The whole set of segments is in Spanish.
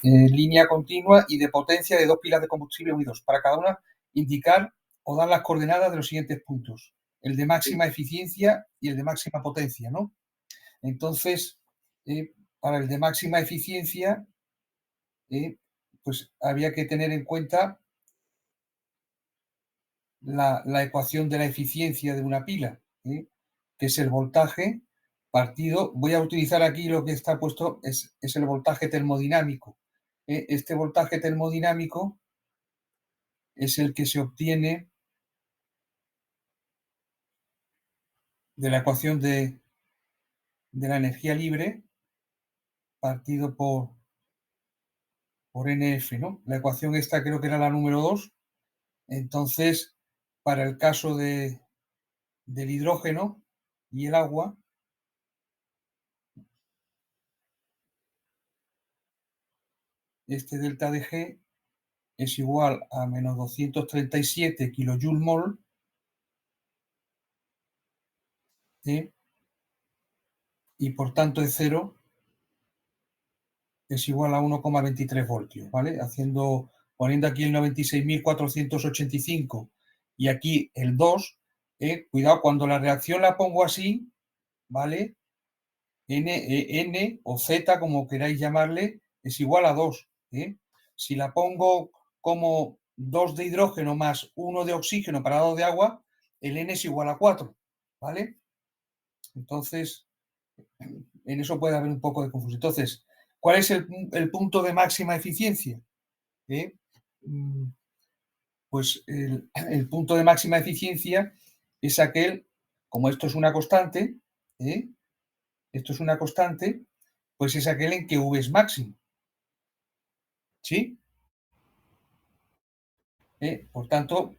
línea continua y de potencia de dos pilas de combustible unidos. Para cada una, indicar o dar las coordenadas de los siguientes puntos. El de máxima eficiencia y el de máxima potencia, ¿no? Entonces, para el de máxima eficiencia, pues había que tener en cuenta la ecuación de la eficiencia de una pila, que es el voltaje partido. Voy a utilizar aquí lo que está puesto, es el voltaje termodinámico. Este voltaje termodinámico es el que se obtiene de la ecuación de la energía libre partido por NF, ¿no? La ecuación esta creo que era la número 2. Entonces, para el caso del hidrógeno y el agua, este delta de G es igual a menos 237 kilojoule mol, y por tanto es 0, es igual a 1,23 voltios, ¿vale? Poniendo aquí el 96.485 y aquí el 2, cuidado, cuando la reacción la pongo así, ¿vale? N o Z, como queráis llamarle, es igual a 2. Si la pongo como 2 de hidrógeno más 1 de oxígeno para 2 de agua, el N es igual a 4, ¿vale? Entonces, en eso puede haber un poco de confusión. Entonces, ¿cuál es el punto de máxima eficiencia? Pues el punto de máxima eficiencia es aquel, como esto es una constante, pues es aquel en que V es máximo. ¿Sí? Por tanto,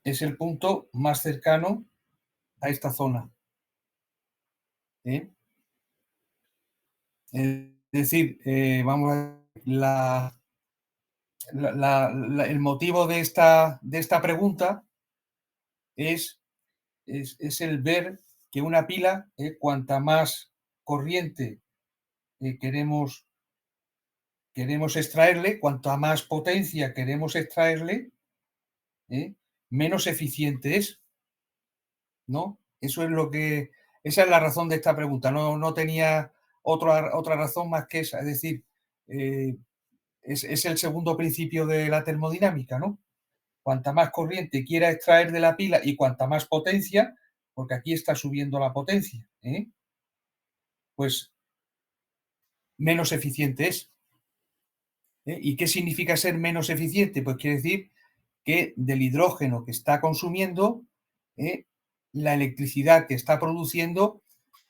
es el punto más cercano a esta zona. Es decir, vamos a ver, el motivo de esta pregunta es el ver que una pila, cuanta más corriente queremos extraerle, cuanta más potencia queremos extraerle, menos eficiente es, ¿no? Esa es la razón de esta pregunta. No tenía otra razón más que esa. Es decir, es el segundo principio de la termodinámica, ¿no? Cuanta más corriente quiera extraer de la pila y cuanta más potencia, porque aquí está subiendo la potencia, pues menos eficiente es. ¿Y qué significa ser menos eficiente? Pues quiere decir que del hidrógeno que está consumiendo, la electricidad que está produciendo,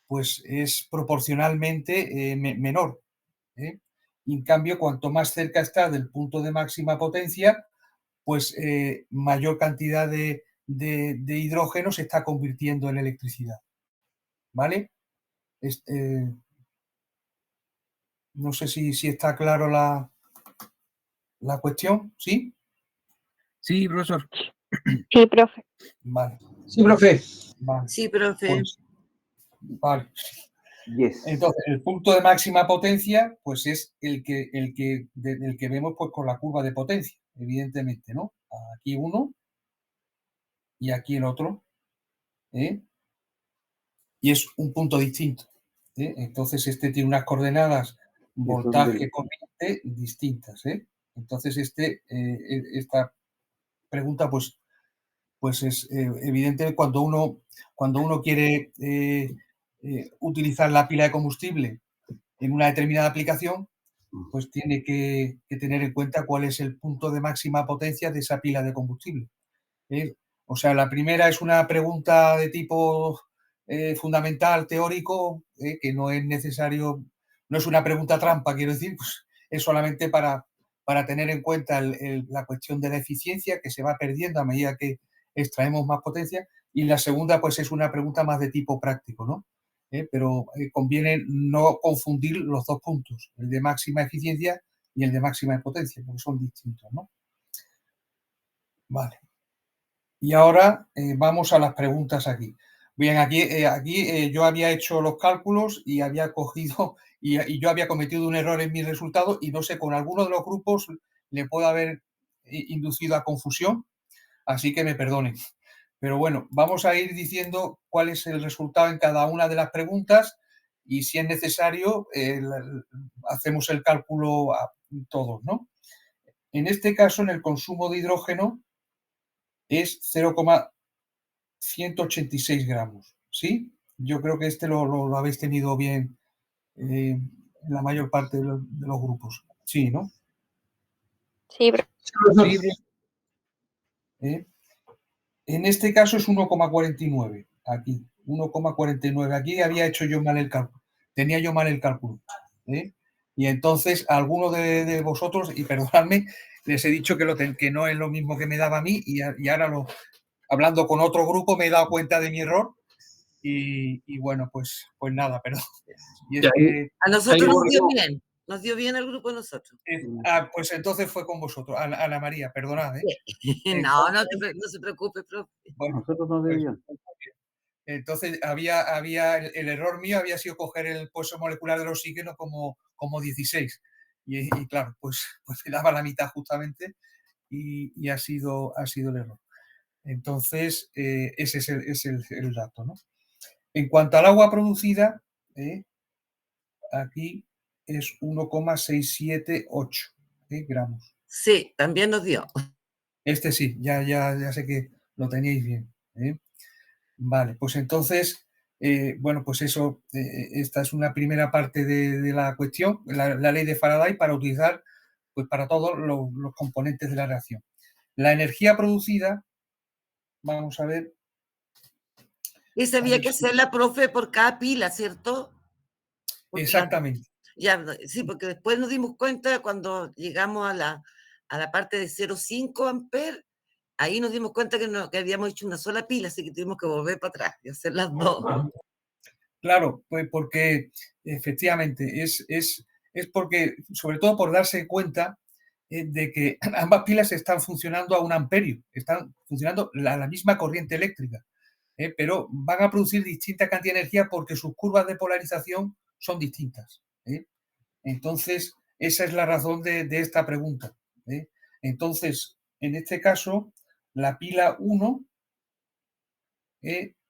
pues es proporcionalmente menor. Y en cambio, cuanto más cerca está del punto de máxima potencia, pues mayor cantidad de hidrógeno se está convirtiendo en electricidad. ¿Vale? No sé si está claro la cuestión, ¿sí? Sí, profesor. Sí, profe. Vale. Sí, profe. Vale. Sí, profe. Pues, vale. Yes. Entonces, el punto de máxima potencia, pues es el que vemos pues, con la curva de potencia, evidentemente, ¿no? Aquí uno y aquí el otro. Y es un punto distinto. Entonces, este tiene unas coordenadas voltaje corriente distintas. Entonces, esta pregunta, pues es evidente cuando uno quiere utilizar la pila de combustible en una determinada aplicación, pues tiene que tener en cuenta cuál es el punto de máxima potencia de esa pila de combustible. O sea, la primera es una pregunta de tipo fundamental, teórico, que no es necesario, no es una pregunta trampa, quiero decir, pues es solamente para tener en cuenta la cuestión de la eficiencia que se va perdiendo a medida que extraemos más potencia. Y la segunda, pues es una pregunta más de tipo práctico, ¿no? Pero conviene no confundir los dos puntos, el de máxima eficiencia y el de máxima potencia, porque son distintos, ¿no? Vale. Y ahora vamos a las preguntas aquí. Bien, aquí yo había hecho los cálculos y había cogido y yo había cometido un error en mi resultado y no sé, con alguno de los grupos le puedo haber inducido a confusión, así que me perdonen. Pero bueno, vamos a ir diciendo cuál es el resultado en cada una de las preguntas y si es necesario hacemos el cálculo a todos, ¿no? En este caso, en el consumo de hidrógeno es 0,186 gramos, ¿sí? Yo creo que este lo habéis tenido bien en la mayor parte de los grupos. Sí, ¿no? Sí, Sí, En este caso es 1,49. Aquí, 1,49. Aquí había hecho yo mal el cálculo. Tenía yo mal el cálculo. Y entonces, a alguno de vosotros, y perdonadme, les he dicho que no es lo mismo que me daba a mí, y ahora hablando con otro grupo me he dado cuenta de mi error. Y bueno, pues nada, perdón. Y es Ya, que, A nosotros Ahí nos dio bien el grupo a nosotros. pues entonces fue con vosotros, Ana María, perdonad. No, no se preocupe, profe. Bueno, Nosotros nos pues, debían. entonces el error mío había sido coger el peso molecular del oxígeno como 16. Y claro, pues me daba la mitad justamente y ha sido el error. Entonces, ese es el dato, ¿no? En cuanto al agua producida, aquí es 1,678 gramos. Sí, también nos dio. Este sí, ya sé que lo teníais bien. Vale, pues entonces, bueno, pues eso, esta es una primera parte de la cuestión, la ley de Faraday para utilizar pues para todos los componentes de la reacción. La energía producida, vamos a ver. Esa había que hacerla, profe, por cada pila, ¿cierto? Porque Exactamente. sí, porque después nos dimos cuenta cuando llegamos a la parte de 0,5 amperes, ahí nos dimos cuenta que habíamos hecho una sola pila, así que tuvimos que volver para atrás y hacer las dos. Claro, pues porque efectivamente es porque, sobre todo por darse cuenta de que ambas pilas están funcionando a 1 amperio, están funcionando la misma corriente eléctrica, pero van a producir distinta cantidad de energía porque sus curvas de polarización son distintas. Entonces, esa es la razón de esta pregunta. Entonces, en este caso, la pila 1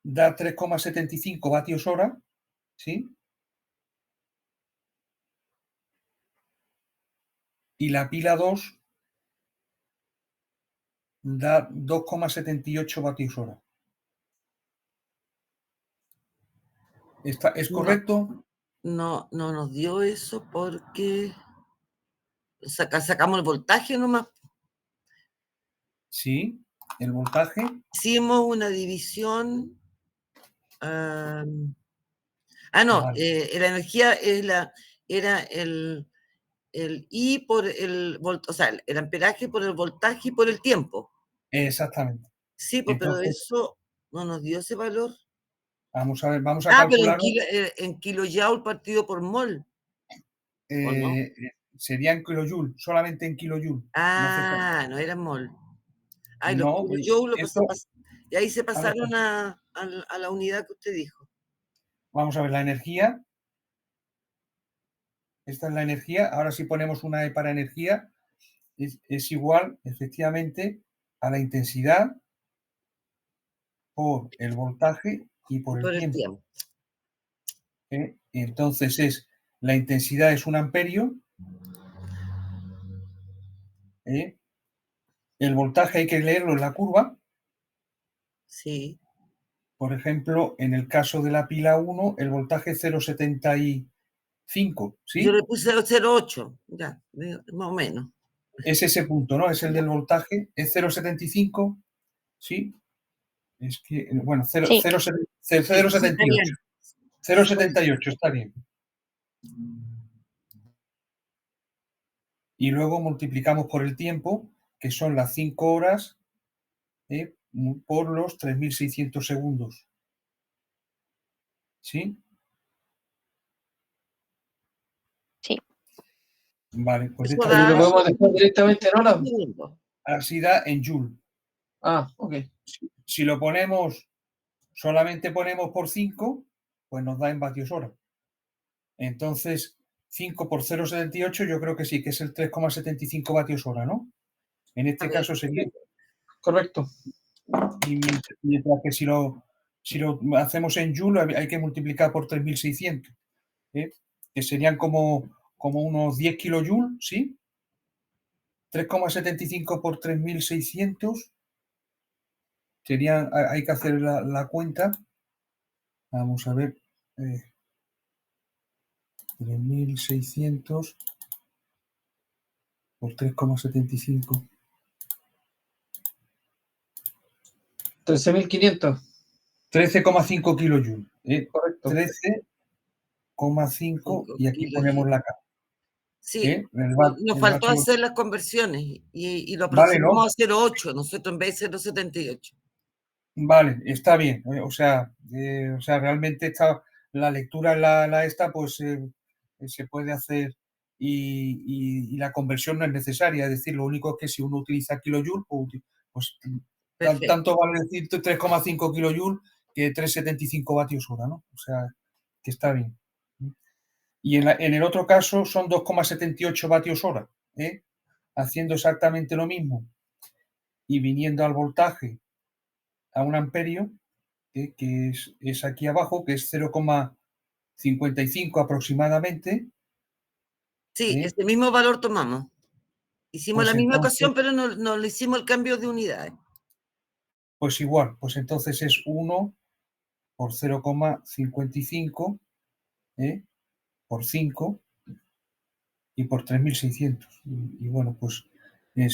da 3,75 vatios hora, ¿sí? Y la pila 2 da 2,78 vatios hora. ¿Es correcto? No nos dio eso porque sacamos el voltaje nomás. Sí, el voltaje. Hicimos una división. No, Vale. la energía era el I por o sea, el amperaje por el voltaje y por el tiempo. Exactamente. Sí, pues, pero Entonces, eso no nos dio ese valor. vamos a ver, vamos a Pero calcular. en kilojoule partido por mol. ¿O no? Sería en kilojoule, solamente en kilojoule. No era mol. Los No, kilojoule esto, y ahí se a ver, pasaron a la unidad que usted dijo. vamos a ver la energía. Esta es la energía. Ahora si ponemos una E para energía, es igual, efectivamente, a la intensidad por el voltaje y por el tiempo. Entonces la intensidad es 1 amperio. El voltaje hay que leerlo en la curva. Sí. Por ejemplo, en el caso de la pila 1, el voltaje es 0,75, ¿sí? Yo le puse 0,8, ya, más o menos. Es ese punto, ¿no? Es el del voltaje, es 0,75, ¿sí? Es que, bueno, 0,78. 0,78, está bien. Y luego multiplicamos por el tiempo, que son las 5 horas, por los 3.600 segundos. ¿Sí? Sí. Vale, pues Eso de da- esta ¿Lo podemos dejar directamente en horas? así da en joule. Ok. Si lo ponemos, solamente ponemos por 5, pues nos da en vatios hora. Entonces, 5 por 0,78, yo creo que sí, que es el 3,75 vatios hora, ¿no? En este ver. caso sería, Correcto. y mientras que si lo hacemos en Joule hay que multiplicar por 3600, ¿eh? Que serían como unos 10 kilojoules, ¿sí? 3,75 por 3600 serían, hay que hacer la cuenta. Vamos a ver. 3600 por 3,75. 13.500. 13,5 kilojoules. Correcto. 13,5 y aquí ponemos la K. Sí, Nos nos faltó hacer las conversiones y lo Vale, aproximamos ¿no? a 0,8, nosotros en vez de 0,78. Vale, está bien. O sea, realmente la lectura la esta, pues se puede hacer y la conversión no es necesaria. Es decir, lo único es que si uno utiliza kilojoules, pues Perfecto. tanto vale decir 3,5 kilojoules que 3,75 vatios hora, ¿no? O sea, que está bien. Y en el otro caso son 2,78 vatios hora, haciendo exactamente lo mismo y viniendo al voltaje a un amperio, que es aquí abajo, que es 0,55 aproximadamente. Sí, ese mismo valor tomamos. Hicimos Pues la misma entonces, ecuación, pero no le hicimos el cambio de unidades. pues igual, pues entonces es 1 por 0,55 por 5 y por 3600. Y bueno, pues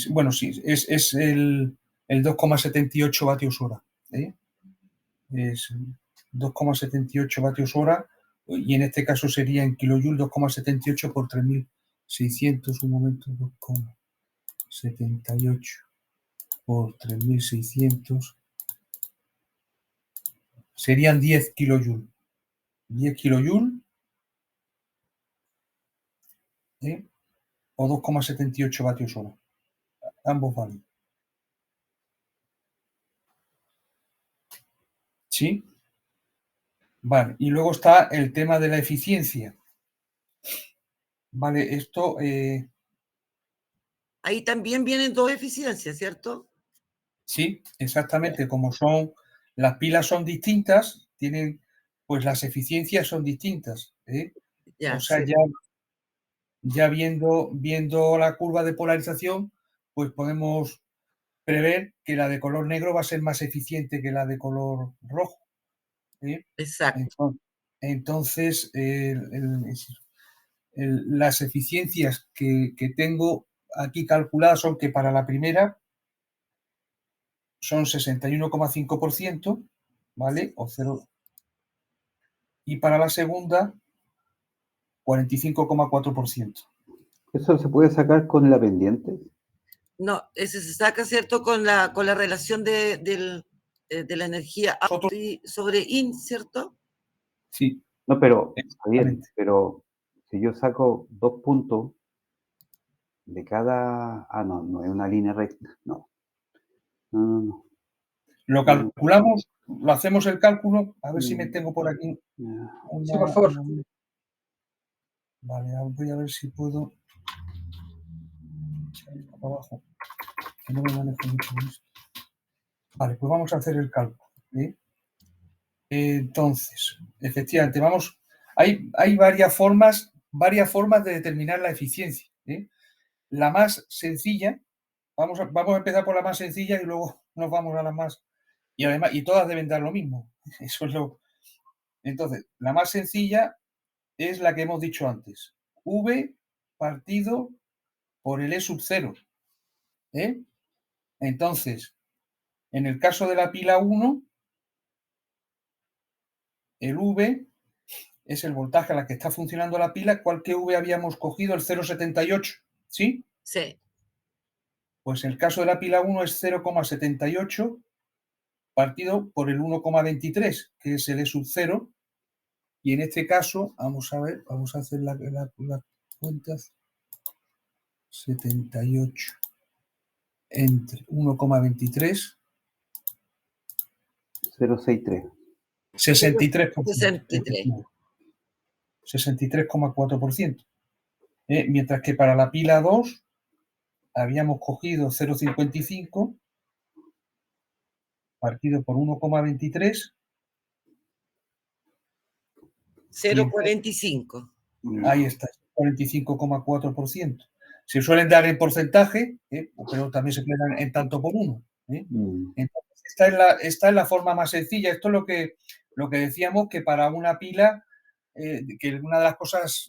bueno, sí, es el 2,78 vatios hora. Es 2,78 vatios hora y en este caso sería en kilojoules 2,78 por 3600. Un momento, 2,78 por 3600 serían 10 kilojoules. 10 kilojoules o 2,78 vatios hora. Ambos valen. ¿Sí? Vale, y luego está el tema de la eficiencia. Vale, esto... Ahí también vienen dos eficiencias, ¿cierto? Sí, exactamente, como las pilas son distintas, tienen, pues las eficiencias son distintas. Ya, O sea, sí. ya viendo la curva de polarización, pues podemos prever que la de color negro va a ser más eficiente que la de color rojo. Exacto. Entonces, las eficiencias que tengo aquí calculadas son que para la primera son 61,5%, ¿vale? O 0. Y para la segunda, 45,4%. ¿Eso se puede sacar con la pendiente? No, ese se saca, ¿cierto? Con la relación de la energía out sobre in, ¿cierto? Sí. No, pero, está bien, Exactamente. pero si yo saco 2 puntos de cada... Ah, no es una línea recta, no. No. Lo calculamos, lo hacemos el cálculo, a ver si me tengo por aquí Sí, por favor. Vale, voy a ver si puedo echarlo para abajo, que no me manejo mucho con esto. Vale, pues vamos a hacer el cálculo. Entonces, efectivamente, hay varias formas de determinar la eficiencia. La más sencilla, vamos a empezar por la más sencilla y luego nos vamos a la más. Y además, y todas deben dar lo mismo. Eso es lo. Entonces, la más sencilla es la que hemos dicho antes. V partido por el E sub 0. Entonces, en el caso de la pila 1, el V es el voltaje a la que está funcionando la pila. ¿Cuál que V habíamos cogido? El 0,78, ¿sí? Sí. Pues el caso de la pila 1 es 0,78 partido por el 1,23, que es el E sub 0. Y en este caso, vamos a ver, vamos a hacer la cuenta. 78 entre 1,23. 0,63. 63%. 63. 63,4%. Mientras que para la pila 2 habíamos cogido 0,55 partido por 1,23. 0,45. Ahí está, 45,4%. Se suelen dar en porcentaje, pero también se pueden dar en tanto por uno. Entonces, esta es la forma más sencilla. Esto es lo que decíamos, que para una pila, que una de las cosas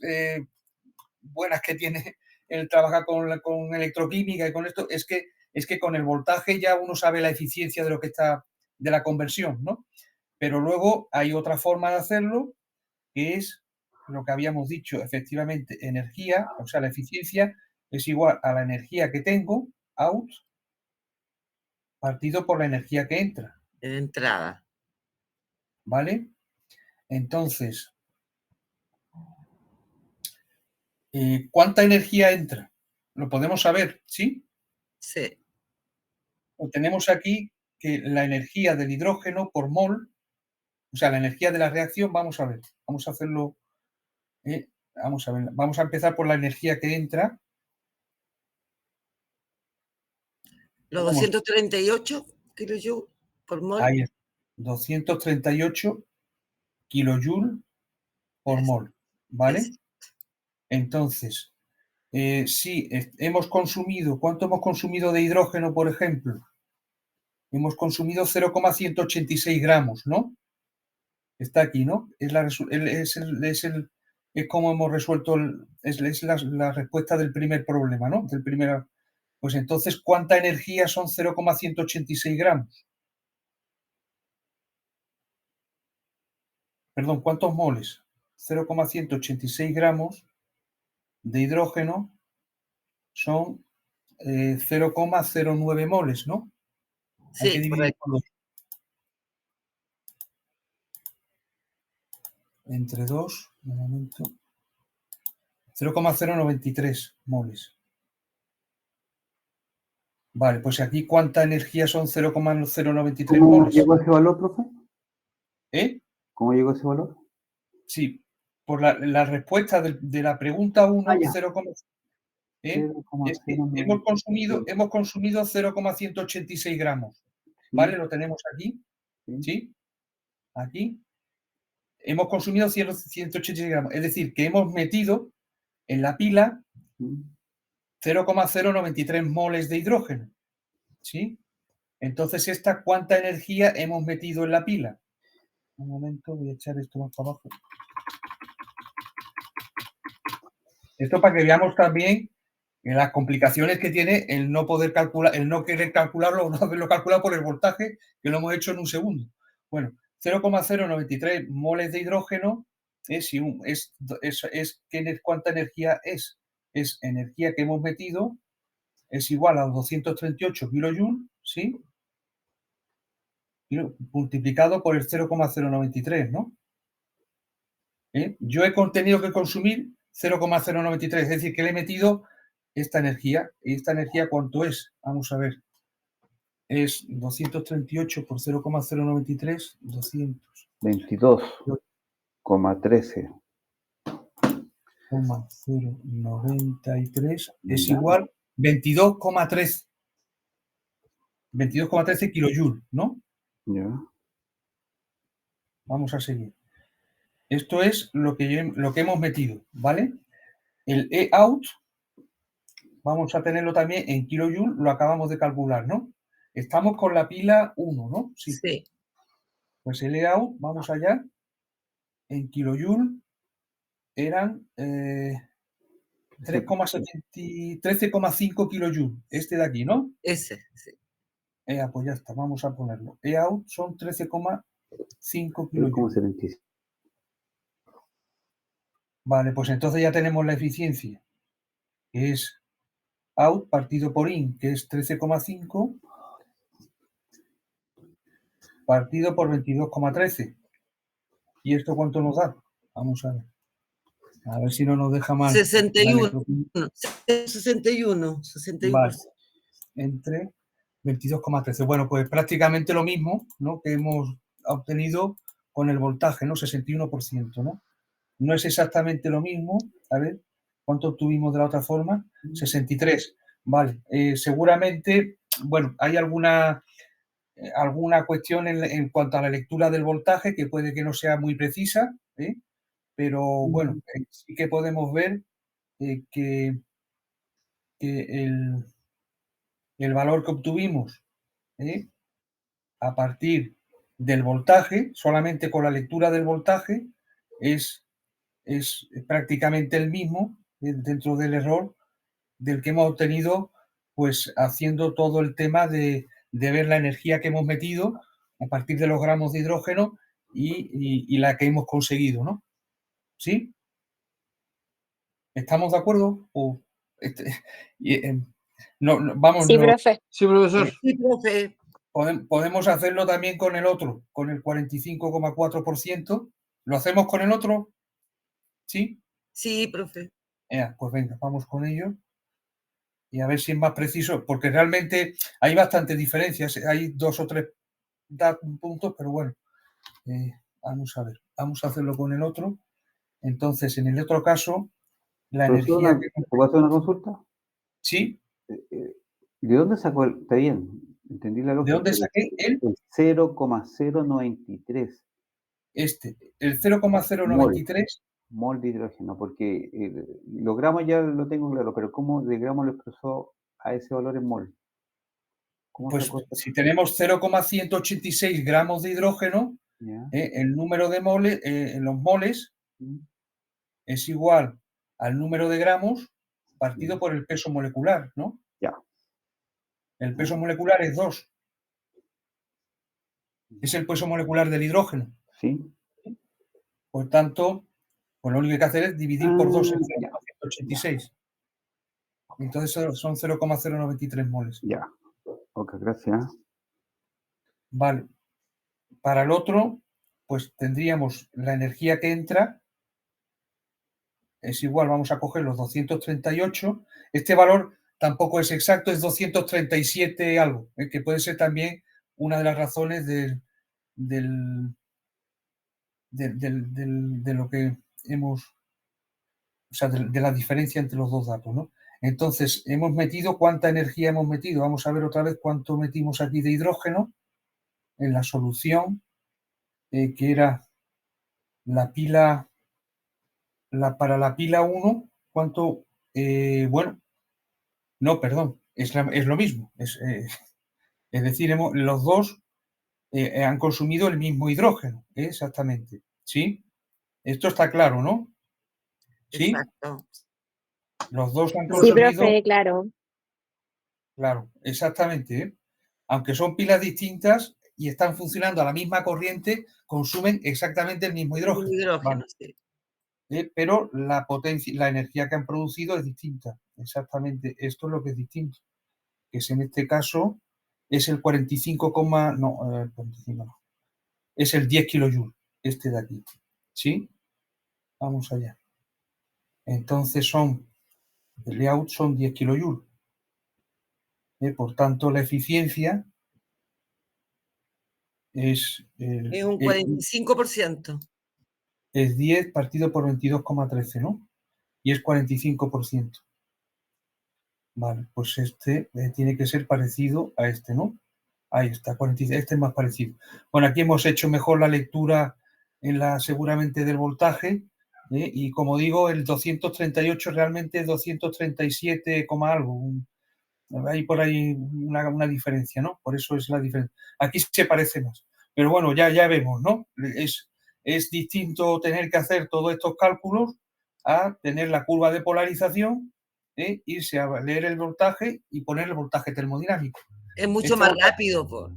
buenas que tiene el trabajar con electroquímica y con esto es que con el voltaje ya uno sabe la eficiencia de lo que está, de la conversión, ¿no? Pero luego hay otra forma de hacerlo, que es lo que habíamos dicho, efectivamente, energía, o sea, la eficiencia es igual a la energía que tengo, out, partido por la energía que entra. En entrada. ¿Vale? Entonces, ¿cuánta energía entra? Lo podemos saber, ¿sí? Sí. Pues tenemos aquí que la energía del hidrógeno por mol, o sea, la energía de la reacción, vamos a ver, vamos a hacerlo, vamos a ver, vamos a empezar por la energía que entra. Los 238 kilojoules por mol. Ahí es, 238 kilojoules por mol, ¿vale? Entonces, si hemos consumido, ¿cuánto hemos consumido de hidrógeno, por ejemplo? Hemos consumido 0,186 gramos, ¿no? Está aquí, ¿no? Es como hemos resuelto, es la respuesta del primer problema, ¿no? Pues entonces, ¿cuánta energía son 0,186 gramos? Perdón, ¿cuántos moles? 0,186 gramos de hidrógeno son 0,09 moles, ¿no? Sí, hay que dividir por 2. Entre 2, un momento. 0,093 moles. Vale, pues aquí ¿cuánta energía son 0,093 ¿Cómo moles? llegó ese valor, profe? ¿Cómo llegó ese valor? Sí, por la respuesta de la pregunta 1, 0,0. Hemos consumido 0,186 gramos. ¿Vale? Lo tenemos aquí. ¿Sí? Aquí. Hemos consumido 186 gramos. Es decir, que hemos metido en la pila 0,093 moles de hidrógeno. ¿Sí? Entonces, ¿cuánta energía hemos metido en la pila? Un momento, voy a echar esto más para abajo. Esto para que veamos también las complicaciones que tiene el no poder calcular, el no querer calcularlo o no haberlo calculado por el voltaje, que lo hemos hecho en un segundo. Bueno, 0,093 moles de hidrógeno ¿cuánta energía es? Es energía que hemos metido, es igual a 238 kilojoules, ¿sí? Multiplicado por el 0,093, ¿no? Yo he tenido que consumir 0,093, es decir, que le he metido esta energía. ¿Y esta energía cuánto es? Vamos a ver. Es 238 por 0,093, 200. 22,13. 0,093 es igual 22,13. 22,13 kilojoules, ¿no? Ya. Vamos a seguir. Esto es lo que hemos metido, ¿vale? El E-out, vamos a tenerlo también en kilojoules, lo acabamos de calcular, ¿no? Estamos con la pila 1, ¿no? Sí. Pues el E-out, vamos allá, en kilojoules eran 13,5 kilojoules, este de aquí, ¿no? Ese, sí. Pues ya está, vamos a ponerlo. E-out son 13,5 kilojoules. Vale, pues entonces ya tenemos la eficiencia, que es out partido por in, que es 13,5, partido por 22,13. ¿Y esto cuánto nos da? Vamos a ver. A ver si no nos deja mal. 61. 61. Vale. Entre 22,13. Bueno, pues prácticamente lo mismo, ¿no? Que hemos obtenido con el voltaje, ¿no? 61%, ¿no? No es exactamente lo mismo. A ver, ¿Cuánto obtuvimos de la otra forma? 63. Vale. Seguramente, bueno, hay alguna cuestión en cuanto a la lectura del voltaje que puede que no sea muy precisa, pero bueno, sí que podemos ver que el valor que obtuvimos a partir del voltaje, solamente con la lectura del voltaje, es prácticamente el mismo dentro del error del que hemos obtenido pues haciendo todo el tema de ver la energía que hemos metido a partir de los gramos de hidrógeno y la que hemos conseguido, ¿no? ¿Sí? ¿Estamos de acuerdo? Vamos, Sí, no, profe. Sí, profesor. Sí, profe. podemos hacerlo también con el otro, con el 45,4%. ¿Lo hacemos con el otro? ¿Sí? Sí, profe. Pues venga, vamos con ello. Y a ver si es más preciso, porque realmente hay bastantes diferencias. Hay 2 o 3 puntos, pero bueno, vamos a ver. Vamos a hacerlo con el otro. Entonces, en el otro caso, la energía que... ¿Puedo hacer una consulta? Sí. ¿De dónde sacó el...? Está bien, entendí la lógica. ¿De dónde saqué el 0,093? El 0,093. Mol de hidrógeno, porque los gramos ya lo tengo claro, pero ¿cómo de gramos lo expresó a ese valor en mol? Pues si tenemos 0,186 gramos de hidrógeno, el número de moles, en los moles, es igual al número de gramos partido por el peso molecular, ¿no? Ya. El peso molecular es 2. Es el peso molecular del hidrógeno. Sí. Por tanto, pues lo único que hay que hacer es dividir por 2 el 0,186. Entonces son 0,093 moles. Ya. Ok, gracias. Vale. Para el otro, pues tendríamos la energía que entra, es igual, vamos a coger los 238. Este valor tampoco es exacto, es 237 algo, que puede ser también una de las razones de lo que hemos, o sea, de la diferencia entre los dos datos, ¿no? Entonces, hemos metido, ¿cuánta energía hemos metido? Vamos a ver otra vez cuánto metimos aquí de hidrógeno en la solución, que era la pila, para la pila 1, ¿cuánto? Bueno, no, perdón, es lo mismo. Es decir, los dos han consumido el mismo hidrógeno, exactamente. ¿Sí? Esto está claro, ¿no? ¿Sí? Exacto. Los dos han Sí, consumido... profe, claro. Claro, exactamente. Aunque son pilas distintas y están funcionando a la misma corriente, consumen exactamente el mismo hidrógeno. Hidrógeno, Vale. sí. Pero la potencia, la energía que han producido es distinta. Exactamente, esto es lo que es distinto. Que es en este caso es el 45, no, 45 no. Es el 10 kilojoules, este de aquí. ¿Sí? Vamos allá. Entonces el layout son 10 kilojoules. Por tanto, la eficiencia es un 45%. Es 10 partido por 22,13, ¿no? Y es 45%. Vale, pues este tiene que ser parecido a este, ¿no? Ahí está, 46, este es más parecido. Bueno, aquí hemos hecho mejor la lectura seguramente del voltaje, y como digo, el 238 realmente es 237, algo. Hay por ahí una diferencia, ¿no? Por eso es la diferencia. Aquí se parece más. Pero bueno, ya vemos, ¿no? Es distinto tener que hacer todos estos cálculos a tener la curva de polarización, irse a leer el voltaje y poner el voltaje termodinámico. Es mucho más rápido.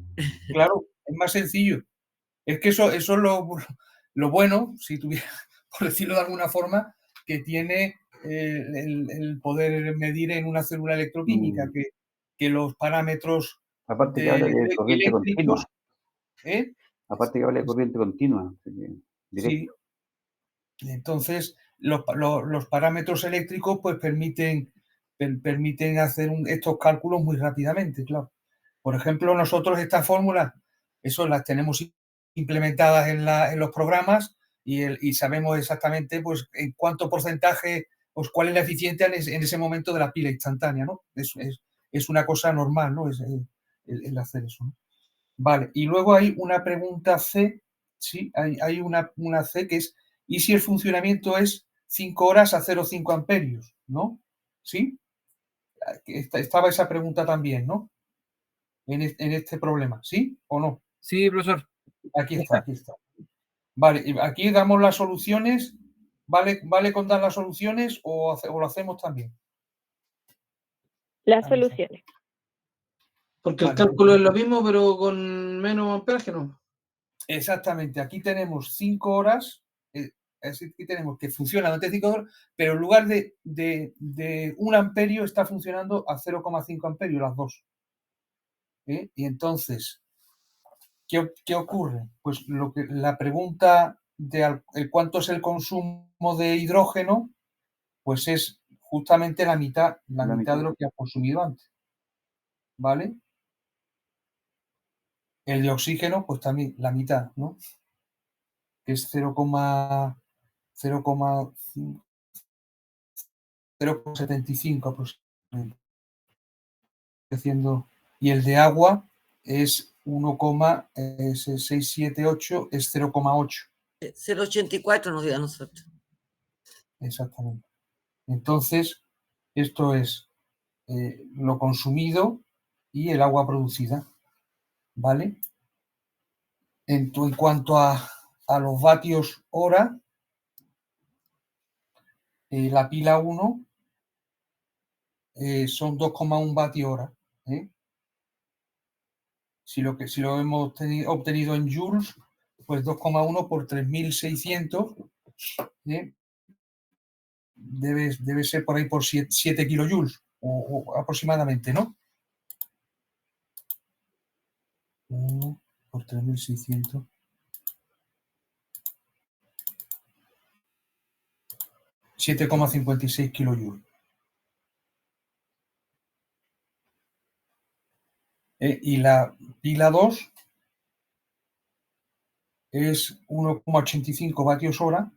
Claro, es más sencillo. Es que eso es lo bueno, si tuviera, por decirlo de alguna forma, que tiene el poder medir en una célula electroquímica, que los parámetros aparte que habla de corriente continua. Aparte que habla de corriente continua. Sí. Entonces, los parámetros eléctricos pues permiten hacer estos cálculos muy rápidamente, claro. Por ejemplo, nosotros estas fórmulas, eso las tenemos implementadas en los programas y sabemos exactamente pues en cuánto porcentaje pues cuál es la eficiencia en ese momento de la pila instantánea, ¿no? Es una cosa normal, ¿no? El hacer eso, ¿no? Vale, y luego hay una pregunta C, sí, hay una C que es, ¿y si el funcionamiento es 5 horas a 0,5 amperios? ¿No? ¿Sí? Estaba esa pregunta también, ¿no? En este problema, ¿sí o no? Sí, profesor. Aquí está. Vale, aquí damos las soluciones. ¿Vale con dar las soluciones o lo hacemos también? Las soluciones. Porque el Vale, cálculo es lo mismo, pero con menos amperaje, ¿no? exactamente, aquí tenemos 5 horas, aquí tenemos que funciona durante 5 horas, pero en lugar de 1 amperio está funcionando a 0,5 amperios las dos. Y entonces, ¿qué ocurre? Pues la pregunta de cuánto es el consumo de hidrógeno, pues es justamente la mitad de lo que ha consumido antes. ¿Vale? El de oxígeno, pues también la mitad, ¿no? Que es 0,75 aproximadamente. Y el de agua es 1,678, es 0,8. 0,84 nos dio a nosotros. Exactamente. Entonces, esto es lo consumido y el agua producida. ¿Vale? En cuanto a los vatios hora, la pila 1 son 2,1 vatios hora. Si lo hemos obtenido en joules, pues 2,1 por 3.600 debe ser por ahí por 7 kilojoules o aproximadamente, ¿no? 1 por 3.600. 7,56 kilojoules. Y la pila 2 es 1,85 vatios hora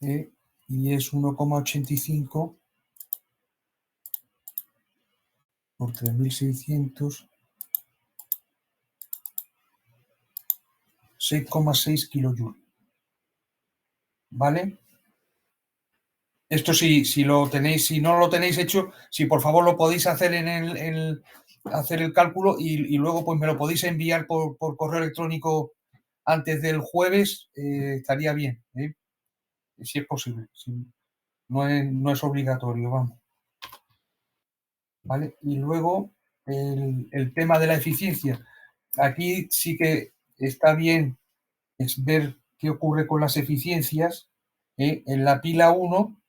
y es 1,85 por 3.600, 6,6 kilojoules. ¿Vale? Esto si lo tenéis, si no lo tenéis hecho, si por favor lo podéis hacer hacer el cálculo y luego pues me lo podéis enviar por correo electrónico antes del jueves, estaría bien, si es posible. No es obligatorio, vamos. ¿Vale? Y luego el tema de la eficiencia. Aquí sí que está bien es ver qué ocurre con las eficiencias. En la pila 1,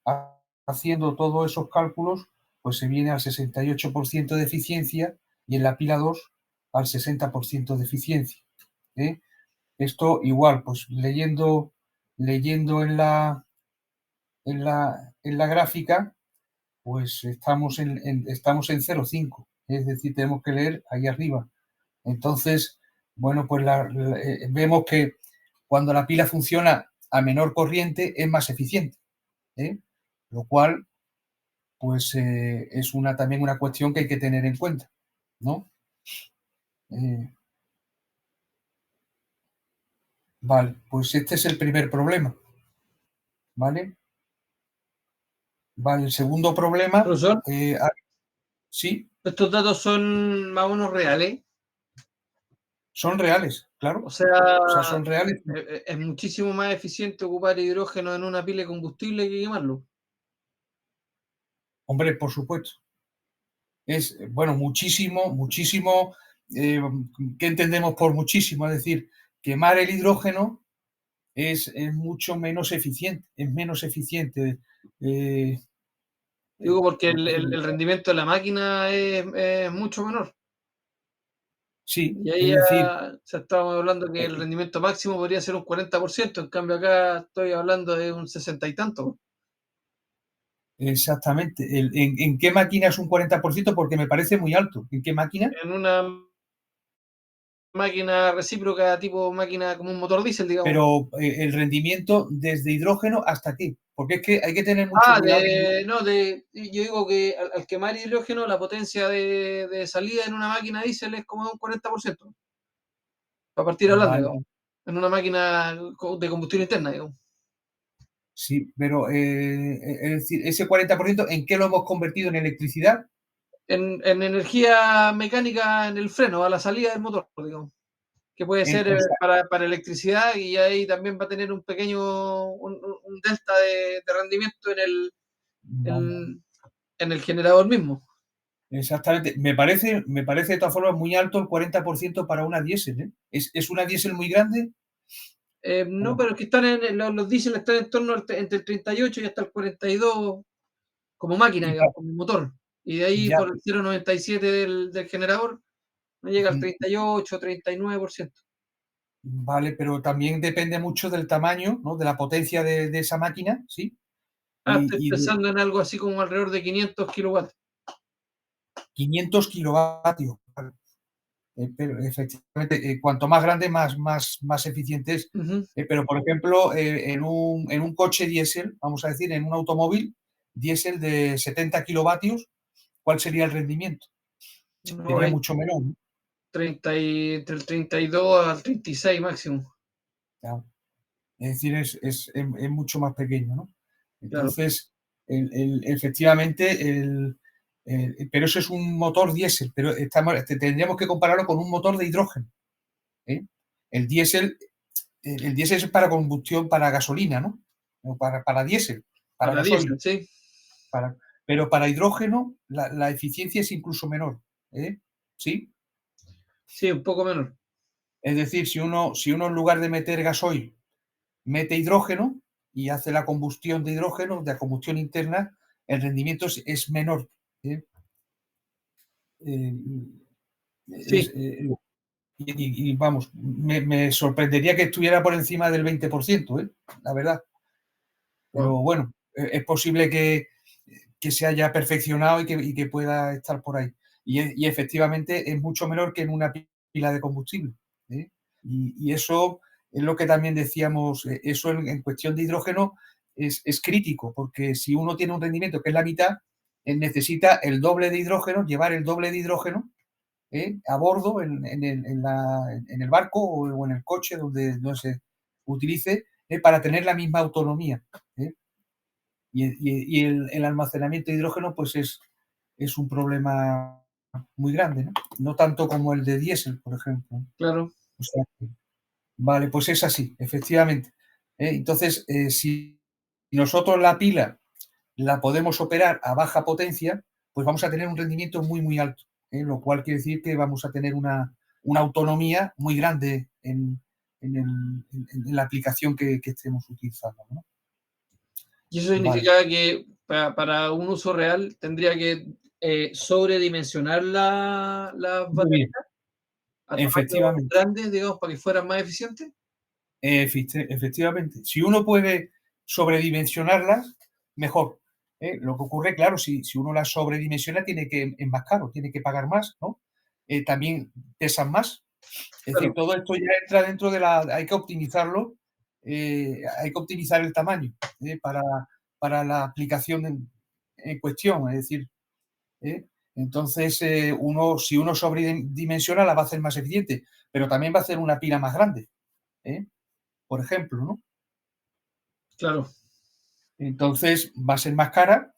haciendo todos esos cálculos, pues se viene al 68% de eficiencia y en la pila 2 al 60% de eficiencia. Esto igual, pues leyendo en la gráfica, pues estamos en 0,5, es decir, tenemos que leer ahí arriba. Entonces, bueno, pues vemos que cuando la pila funciona a menor corriente es más eficiente, lo cual pues es también una cuestión que hay que tener en cuenta, ¿no? Vale, pues este es el primer problema, ¿vale? Vale, el segundo problema... Profesor, sí. ¿estos datos son más o menos reales? Son reales, claro. O sea, son reales. Es muchísimo más eficiente ocupar hidrógeno en una pila de combustible que quemarlo. Hombre, por supuesto. Es, bueno, muchísimo. ¿Qué entendemos por muchísimo? Es decir, quemar el hidrógeno es mucho menos eficiente, es menos eficiente. Digo, porque el rendimiento de la máquina es mucho menor. Sí, y ahí es decir, ya estábamos hablando que el rendimiento máximo podría ser un 40%, en cambio acá estoy hablando de un 60 y tanto. Exactamente. ¿En qué máquina es un 40%? Porque me parece muy alto. ¿En qué máquina? En una máquina recíproca, tipo máquina como un motor diésel, digamos. Pero el rendimiento desde hidrógeno hasta qué, porque es que hay que tener mucho cuidado. Yo digo que al quemar hidrógeno, la potencia de salida en una máquina diésel es como de un 40%. Para partir hablando, Vale. digamos, en una máquina de combustión interna, digamos. Sí, pero es decir, ese 40%, ¿en qué lo hemos convertido? ¿En electricidad? En energía mecánica en el freno, a la salida del motor, digamos. Que puede ser para electricidad, y ahí también va a tener un pequeño un delta de rendimiento en el generador mismo. Exactamente. Me parece de todas formas muy alto el 40% para una diésel, ¿eh? ¿Es una diésel muy grande? No, pero es que los diésel están en torno entre el 38 y hasta el 42 como máquina, digamos, como motor. Y de ahí Ya. por el 0,97 del generador no llega al 38, 39%. Vale, pero también depende mucho del tamaño, ¿no? De la potencia de esa máquina, ¿sí? Estoy pensando en algo así como alrededor de 500 kilowatts. 500 kilovatios. Pero efectivamente, cuanto más grande, más eficiente es. Pero, por ejemplo, en un coche diésel, vamos a decir, en un automóvil diésel de 70 kilovatios, ¿cuál sería el rendimiento? Sería mucho menor, ¿no? Entre el 32 al 36 máximo. Claro. Es decir, es mucho más pequeño, ¿no? Entonces, efectivamente, pero eso es un motor diésel, pero tendríamos que compararlo con un motor de hidrógeno, ¿eh? El diésel es para combustión, para gasolina, ¿no? O para diésel, para gasolina. Diésel, sí. Pero para hidrógeno la eficiencia es incluso menor, ¿eh? ¿Sí? Sí, un poco menor. Es decir, si uno en lugar de meter gasoil mete hidrógeno y hace la combustión de hidrógeno, de la combustión interna, el rendimiento es menor, ¿eh? Sí. Y vamos, me sorprendería que estuviera por encima del 20%, la verdad. Pero bueno, es posible que se haya perfeccionado y que pueda estar por ahí. Y efectivamente es mucho menor que en una pila de combustible, ¿eh? Y eso es lo que también decíamos, eso en cuestión de hidrógeno es crítico, porque si uno tiene un rendimiento que es la mitad, necesita el doble de hidrógeno, llevar el doble de hidrógeno a bordo en el barco o en el coche donde se utilice para tener la misma autonomía. Y el almacenamiento de hidrógeno pues es un problema muy grande, ¿no? No tanto como el de diésel, por ejemplo. Claro. O sea, vale, pues es así, efectivamente. Entonces, si nosotros la pila la podemos operar a baja potencia, pues vamos a tener un rendimiento muy, muy alto, lo cual quiere decir que vamos a tener una autonomía muy grande en la aplicación que estemos utilizando, ¿no? Y eso significa que para un uso real tendría que sobredimensionar las baterías a tamaños grandes, digamos, para que fueran más eficientes. Efectivamente. Si uno puede sobredimensionarlas, mejor. Lo que ocurre, claro, si uno las sobredimensiona, es más caro, tiene que pagar más, ¿no? También pesan más. Es decir, todo esto ya entra dentro de hay que optimizarlo, hay que optimizar el tamaño para la aplicación en cuestión. Es decir, entonces si uno sobredimensiona, la va a hacer más eficiente, pero también va a hacer una pila más grande, por ejemplo, ¿no? Claro. Entonces va a ser más cara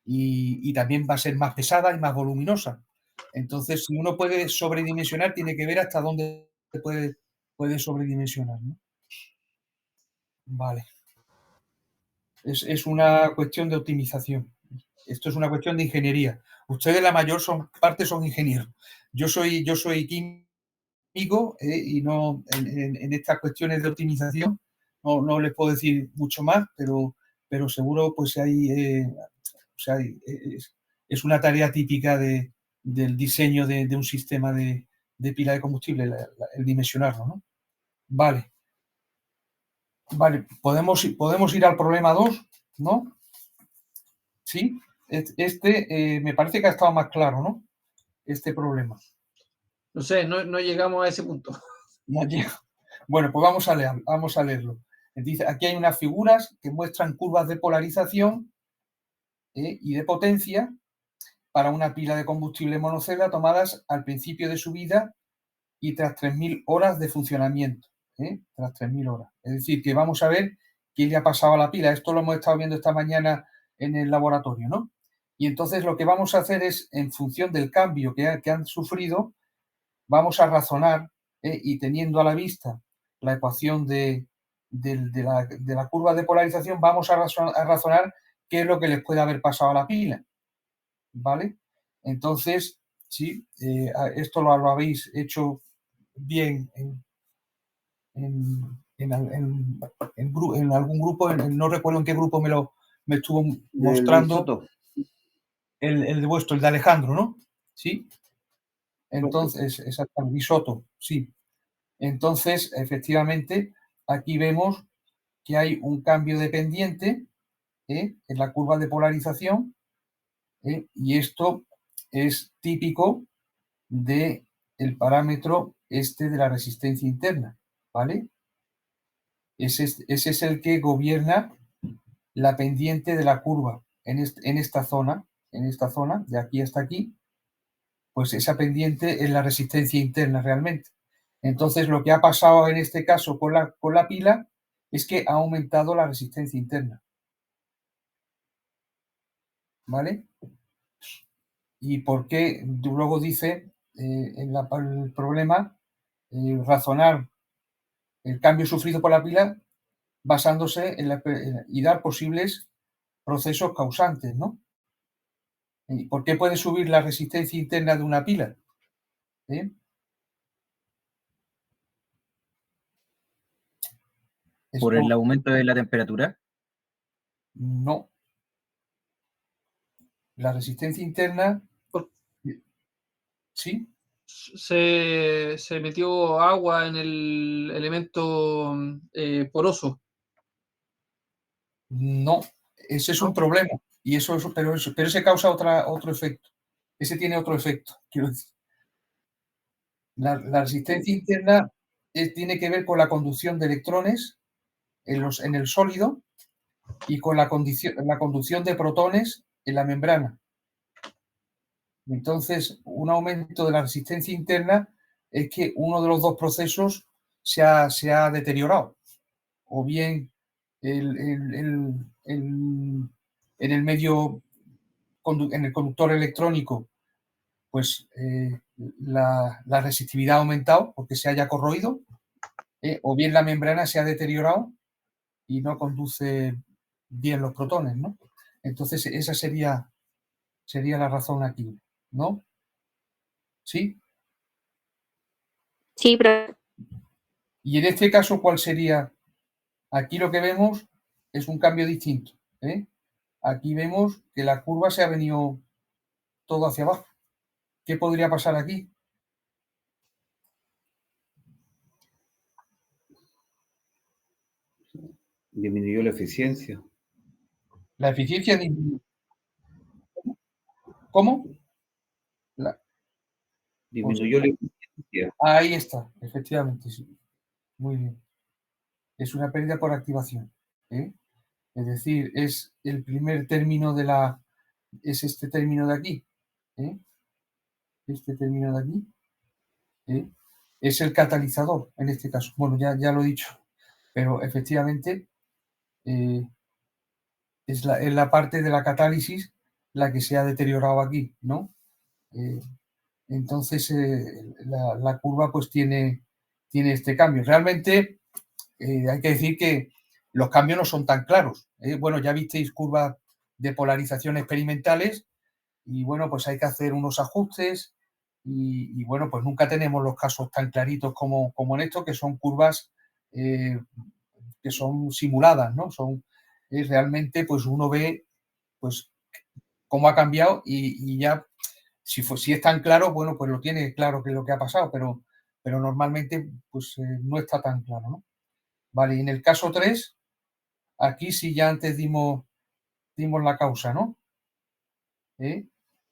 y también va a ser más pesada y más voluminosa. Entonces, si uno puede sobredimensionar, tiene que ver hasta dónde puede sobredimensionar, ¿no? Vale. Es una cuestión de optimización. Esto es una cuestión de ingeniería. Ustedes la mayor parte son ingenieros. Yo soy químico y no en estas cuestiones de optimización no les puedo decir mucho más, pero seguro pues es una tarea típica del diseño de un sistema de pila de combustible, el dimensionarlo, ¿no? Vale. Vale, podemos ir al problema 2, ¿no? Sí, me parece que ha estado más claro, ¿no? Este problema. No sé, no llegamos a ese punto. Bueno, pues vamos a leerlo. Dice, aquí hay unas figuras que muestran curvas de polarización y de potencia para una pila de combustible monocelda tomadas al principio de su vida y tras 3.000 horas de funcionamiento. Tras 3.000 horas. Es decir, que vamos a ver qué le ha pasado a la pila. Esto lo hemos estado viendo esta mañana en el laboratorio, ¿no? Y entonces lo que vamos a hacer es, en función del cambio que han sufrido, vamos a razonar y teniendo a la vista la ecuación de la curva de polarización, vamos a razonar qué es lo que les puede haber pasado a la pila, ¿vale? Entonces, sí, esto lo habéis hecho bien en algún grupo, no recuerdo en qué grupo me estuvo mostrando el de vuestro, el de Alejandro, ¿no? Sí. Entonces, exactamente, Soto, sí. Entonces, efectivamente, aquí vemos que hay un cambio de pendiente en la curva de polarización y esto es típico del parámetro este de la resistencia interna, ¿vale? Ese es el que gobierna la pendiente de la curva en esta zona, de aquí hasta aquí, pues esa pendiente es la resistencia interna realmente. Entonces, lo que ha pasado en este caso con la pila es que ha aumentado la resistencia interna. ¿Vale? ¿Y por qué? Luego dice en el problema razonar el cambio sufrido por la pila basándose y dar posibles procesos causantes, ¿no? ¿Y por qué puede subir la resistencia interna de una pila? ¿Por el aumento de la temperatura? No. La resistencia interna... ¿Sí? Se metió agua en el elemento poroso. No, ese es un problema. Y pero ese causa otro efecto. Ese tiene otro efecto, quiero decir. La resistencia interna tiene que ver con la conducción de electrones en el sólido y con la conducción de protones en la membrana. Entonces, un aumento de la resistencia interna es que uno de los dos procesos se ha deteriorado. O bien en el medio, en el conductor electrónico, pues la resistividad ha aumentado porque se haya corroído, o bien la membrana se ha deteriorado y no conduce bien los protones, ¿no? Entonces, esa sería la razón aquí, ¿no? ¿Sí? Sí, pero... Y en este caso, ¿cuál sería? Aquí lo que vemos es un cambio distinto. Aquí vemos que la curva se ha venido todo hacia abajo. ¿Qué podría pasar aquí? Disminuyó la eficiencia. La eficiencia disminuyó. ¿Cómo? Disminuyó la eficiencia. Ahí está, efectivamente, sí. Muy bien. Es una pérdida por activación. Es decir, es el primer término es este término de aquí. Este término de aquí. Es el catalizador en este caso. Bueno, ya lo he dicho. Pero efectivamente es la parte de la catálisis la que se ha deteriorado aquí, ¿no? Entonces la curva pues tiene este cambio. Realmente hay que decir que los cambios no son tan claros. Bueno, ya visteis curvas de polarización experimentales y bueno, pues hay que hacer unos ajustes y bueno, pues nunca tenemos los casos tan claritos como en esto, que son curvas que son simuladas, ¿no? Son realmente, pues uno ve pues cómo ha cambiado y ya si es tan claro, bueno, pues lo tiene claro que es lo que ha pasado, pero normalmente pues no está tan claro, ¿no? Vale, y en el caso 3, aquí sí ya antes dimos la causa, ¿no?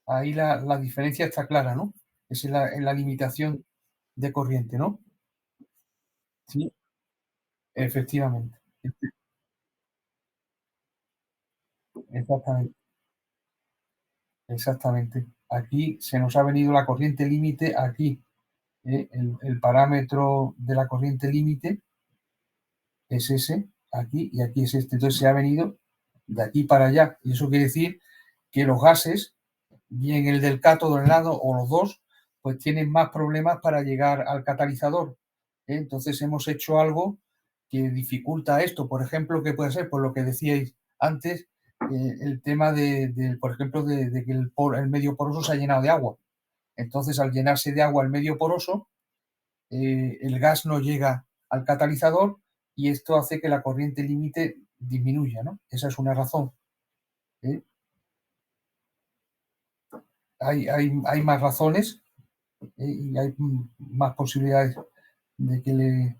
Ahí la diferencia está clara, ¿no? Es en la limitación de corriente, ¿no? Sí, efectivamente. Exactamente. Exactamente. Aquí se nos ha venido la corriente límite aquí. El parámetro de la corriente límite es ese, aquí, y aquí es este. Entonces se ha venido de aquí para allá. Y eso quiere decir que los gases, bien el del cátodo del lado o los dos, pues tienen más problemas para llegar al catalizador. Entonces hemos hecho algo que dificulta esto. Por ejemplo, ¿qué puede ser? Pues lo que decíais antes, el tema por ejemplo, de que el medio poroso se ha llenado de agua. Entonces, al llenarse de agua el medio poroso, el gas no llega al catalizador y esto hace que la corriente límite disminuya, ¿no? Esa es una razón. Hay más razones y hay más posibilidades de que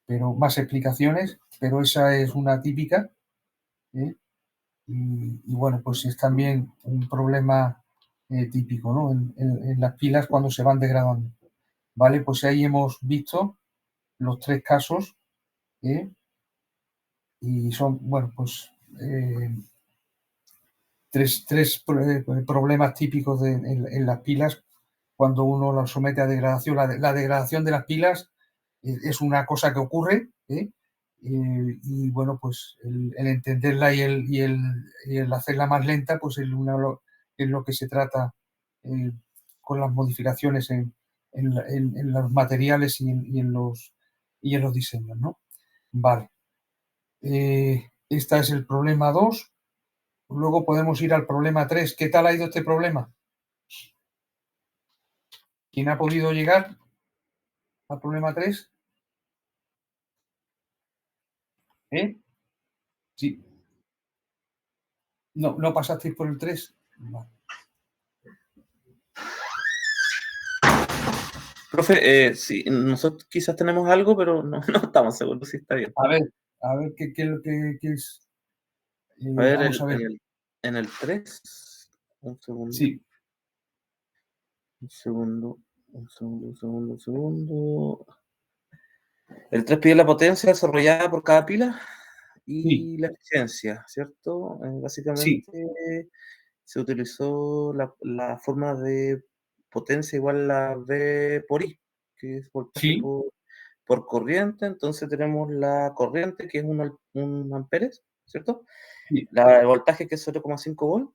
pero más explicaciones, pero esa es una típica. Y bueno, pues es también un problema típico, ¿no? En las pilas cuando se van degradando. Vale, pues ahí hemos visto los tres casos y son, bueno, pues tres problemas típicos en las pilas cuando uno las somete a degradación. La degradación de las pilas es una cosa que ocurre y bueno, pues el entenderla y el hacerla más lenta, pues es lo que se trata con las modificaciones en los materiales y en los diseños, ¿no? Vale. Este es el problema 2. Luego podemos ir al problema 3. ¿Qué tal ha ido este problema? ¿Quién ha podido llegar al problema 3? Sí. No pasasteis por el 3. Vale. Profe, sí, nosotros quizás tenemos algo, pero no estamos seguros si está bien. A ver qué es lo que es. A ver, vamos a ver. En el 3, un segundo. Sí. Un segundo. El 3 pide la potencia desarrollada por cada pila y la eficiencia, ¿cierto? Básicamente se utilizó la forma de potencia igual a V por I, que es voltaje por corriente. Entonces tenemos la corriente, que es un amperes, ¿cierto? Sí. El voltaje, que es 0,5 volt.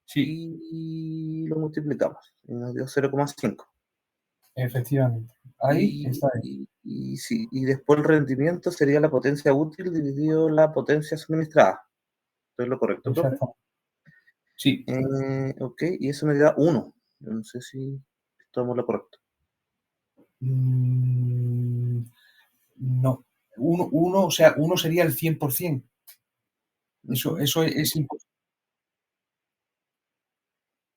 Sí. Y lo multiplicamos. Y nos dio 0,5. Efectivamente. Ahí está. Y después el rendimiento sería la potencia útil dividido la potencia suministrada. ¿Esto es lo correcto, profe? Sí. Ok, y eso me da 1. Yo no sé si estamos lo correcto. No. Uno, o sea, 1 sería el 100%. Eso es imposible.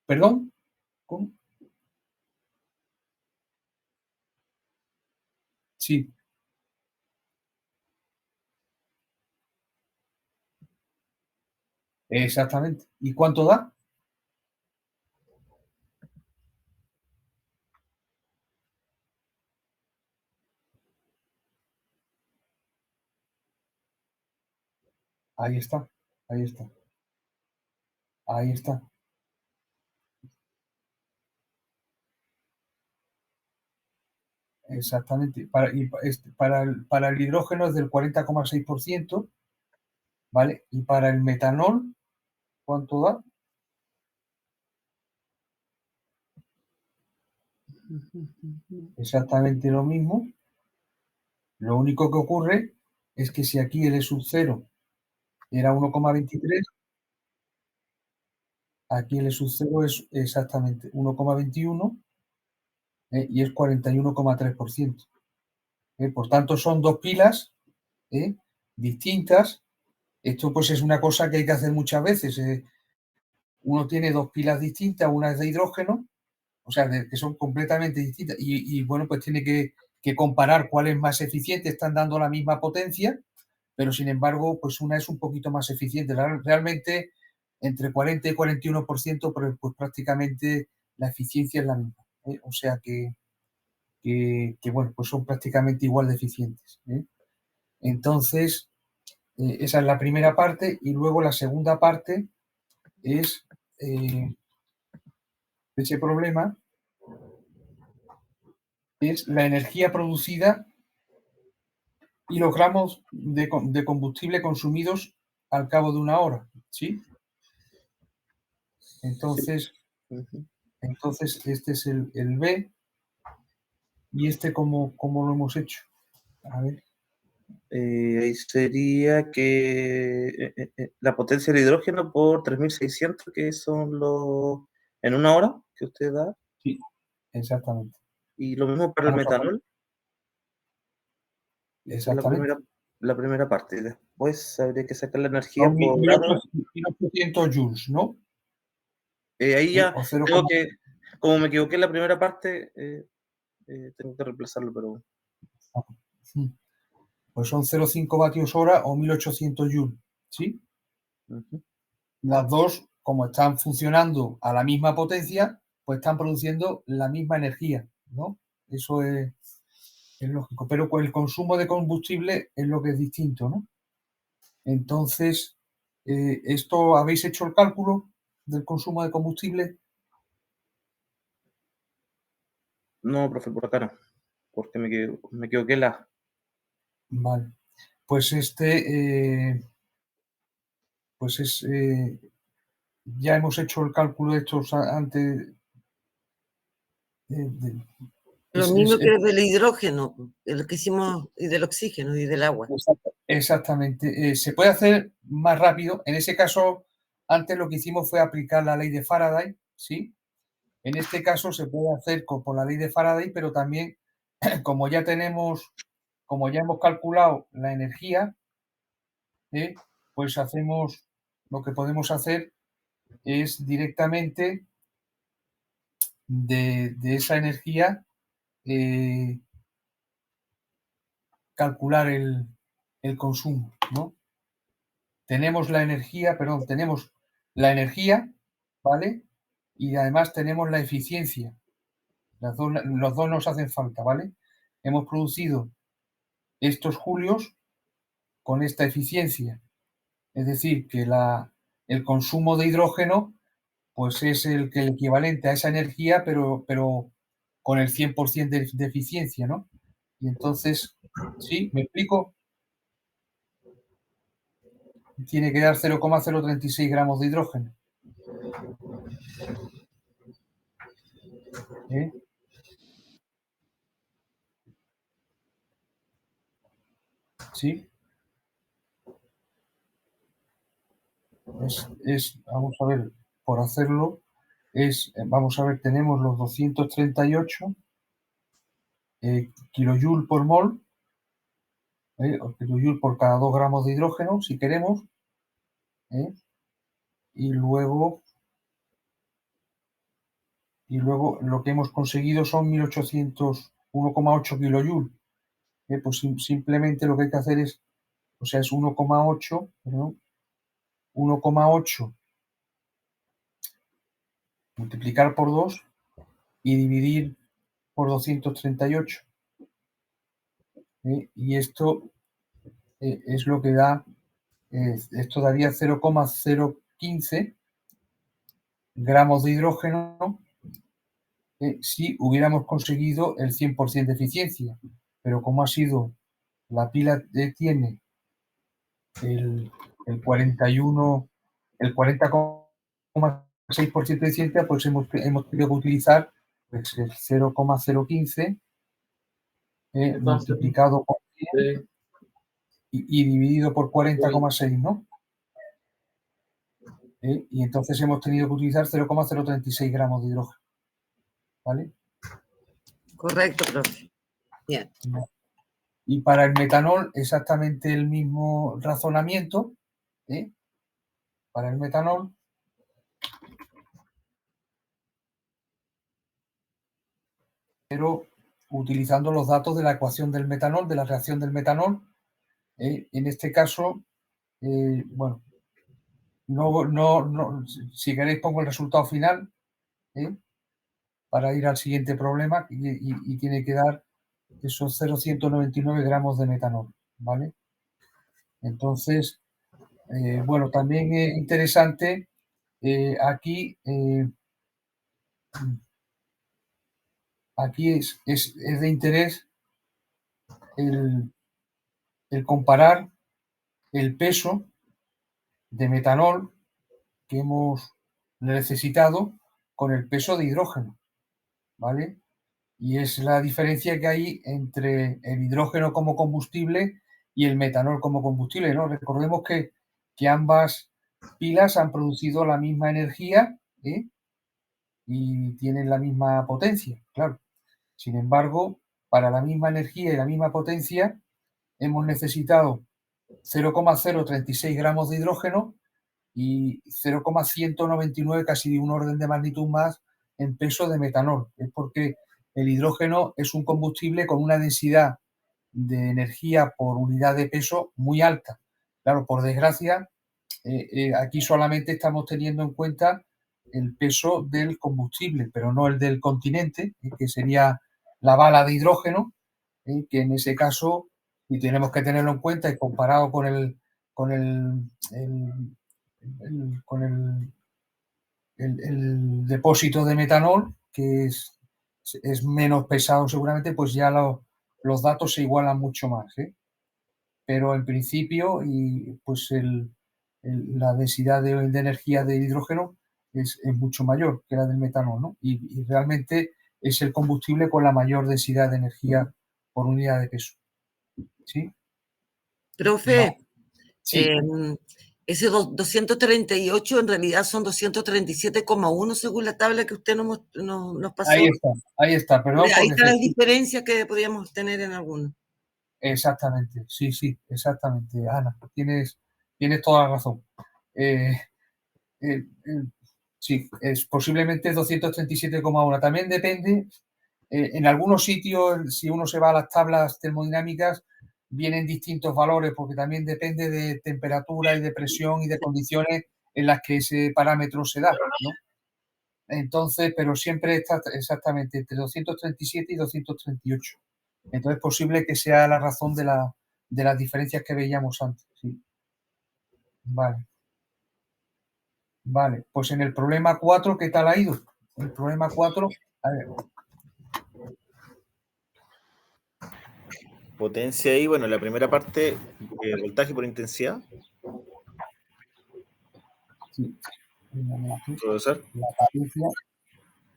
¿Perdón? ¿Cómo? Sí. Exactamente. ¿Y cuánto da? Ahí está. Ahí está. Ahí está. Exactamente. Para el hidrógeno es del 40,6%, ¿vale? Y para el metanol, ¿cuánto da? Exactamente lo mismo. Lo único que ocurre es que si aquí el E sub 0 era 1,23, aquí el E sub 0 es exactamente 1,21 y es 41,3%. Por tanto, son dos pilas distintas. Esto pues es una cosa que hay que hacer muchas veces. Uno tiene dos pilas distintas, una es de hidrógeno, o sea, que son completamente distintas, y bueno, pues tiene que comparar cuál es más eficiente. Están dando la misma potencia, pero sin embargo, pues una es un poquito más eficiente. Realmente, entre 40 y 41%, pues prácticamente la eficiencia es la misma. O sea que bueno, pues son prácticamente igual de eficientes. Entonces, esa es la primera parte, y luego la segunda parte es ese problema, es la energía producida y los gramos de combustible consumidos al cabo de una hora, ¿sí? Entonces, este es el B, y este ¿cómo lo hemos hecho? A ver. Ahí sería que la potencia del hidrógeno por 3600, que son los en una hora que usted da. Sí, exactamente. Y lo mismo para el metanol. Esa es la primera parte. Después habría que sacar la energía no, por grado. 1800 joules, ¿no? Ahí ya tengo que, como me equivoqué en la primera parte, tengo que reemplazarlo, pero... Pues son 0,5 vatios hora o 1800 joules, ¿sí? Las dos, como están funcionando a la misma potencia, pues están produciendo la misma energía, ¿no? Eso es lógico, pero con el consumo de combustible es lo que es distinto, ¿no? Entonces, ¿esto habéis hecho el cálculo del consumo de combustible? No, profe, por acá no, porque me equivoqué la... Vale, pues ya hemos hecho el cálculo de estos antes. Lo mismo que del hidrógeno, de lo que hicimos, y del oxígeno y del agua. Exactamente. Se puede hacer más rápido. En ese caso, antes lo que hicimos fue aplicar la ley de Faraday, ¿sí? En este caso se puede hacer por la ley de Faraday, pero también, como ya hemos calculado la energía, pues lo que podemos hacer es directamente de esa energía calcular el consumo, ¿no? Tenemos la energía, ¿vale? Y además tenemos la eficiencia. Los dos nos hacen falta, ¿vale? Hemos producido estos julios con esta eficiencia. Es decir, que el consumo de hidrógeno pues es el equivalente a esa energía, pero con el 100% de eficiencia, ¿no? Y entonces, ¿sí? ¿Me explico? Tiene que dar 0,036 gramos de hidrógeno. ¿Sí? Vamos a ver, por hacerlo, vamos a ver, tenemos los 238 kilojoule por mol, o kilojoule por cada 2 gramos de hidrógeno, si queremos, y luego lo que hemos conseguido son 1,8 kilojoule. Pues simplemente lo que hay que hacer es 1,8 multiplicar por 2 y dividir por 238. Y esto es lo que da, esto daría 0,015 gramos de hidrógeno si hubiéramos conseguido el 100% de eficiencia. Pero como ha sido, la pila tiene el 40,6% de eficiencia, pues hemos tenido que utilizar pues, el 0,015 multiplicado por 100 y dividido por 40,6, ¿no? Y entonces hemos tenido que utilizar 0,036 gramos de hidrógeno. ¿Vale? Correcto, profe. Bien. Y para el metanol, exactamente el mismo razonamiento. Para el metanol, pero utilizando los datos de la ecuación del metanol, de la reacción del metanol. En este caso, bueno, si queréis pongo el resultado final. para ir al siguiente problema y tiene que dar esos 0,199 gramos de metanol, ¿vale? Entonces, bueno, también es interesante aquí es de interés el comparar el peso de metanol que hemos necesitado con el peso de hidrógeno, ¿vale? Y es la diferencia que hay entre el hidrógeno como combustible y el metanol como combustible, ¿no? Recordemos que ambas pilas han producido la misma energía, ¿eh? Y tienen la misma potencia, claro. Sin embargo, para la misma energía y la misma potencia, hemos necesitado 0,036 gramos de hidrógeno y 0,199, casi de un orden de magnitud más, en peso de metanol. Es porque el hidrógeno es un combustible con una densidad de energía por unidad de peso muy alta. Claro, por desgracia, aquí solamente estamos teniendo en cuenta el peso del combustible, pero no el del continente, que sería la bala de hidrógeno, que en ese caso, y tenemos que tenerlo en cuenta y comparado con el depósito de metanol, que es menos pesado seguramente, pues ya los datos se igualan mucho más, ¿eh? Pero en principio, y pues la densidad de energía del hidrógeno es mucho mayor que la del metanol, ¿no? Y realmente es el combustible con la mayor densidad de energía por unidad de peso. ¿Sí? Profe, sí. Ese 238 en realidad son 237,1 según la tabla que usted nos pasó. Ahí está. Perdón, ahí están las diferencias que podríamos tener en algunos. Exactamente, sí, exactamente, Ana, tienes toda la razón. Sí, es posiblemente 237,1. También depende, en algunos sitios, si uno se va a las tablas termodinámicas, vienen distintos valores, porque también depende de temperatura y de presión y de condiciones en las que ese parámetro se da, ¿no? Entonces, pero siempre está exactamente entre 237 y 238. Entonces es posible que sea la razón de las diferencias que veíamos antes. Sí. Vale, pues en el problema 4, ¿qué tal ha ido? El problema 4, a ver. Potencia ahí, bueno, la primera parte, voltaje por intensidad. Sí. Profesor. La potencia.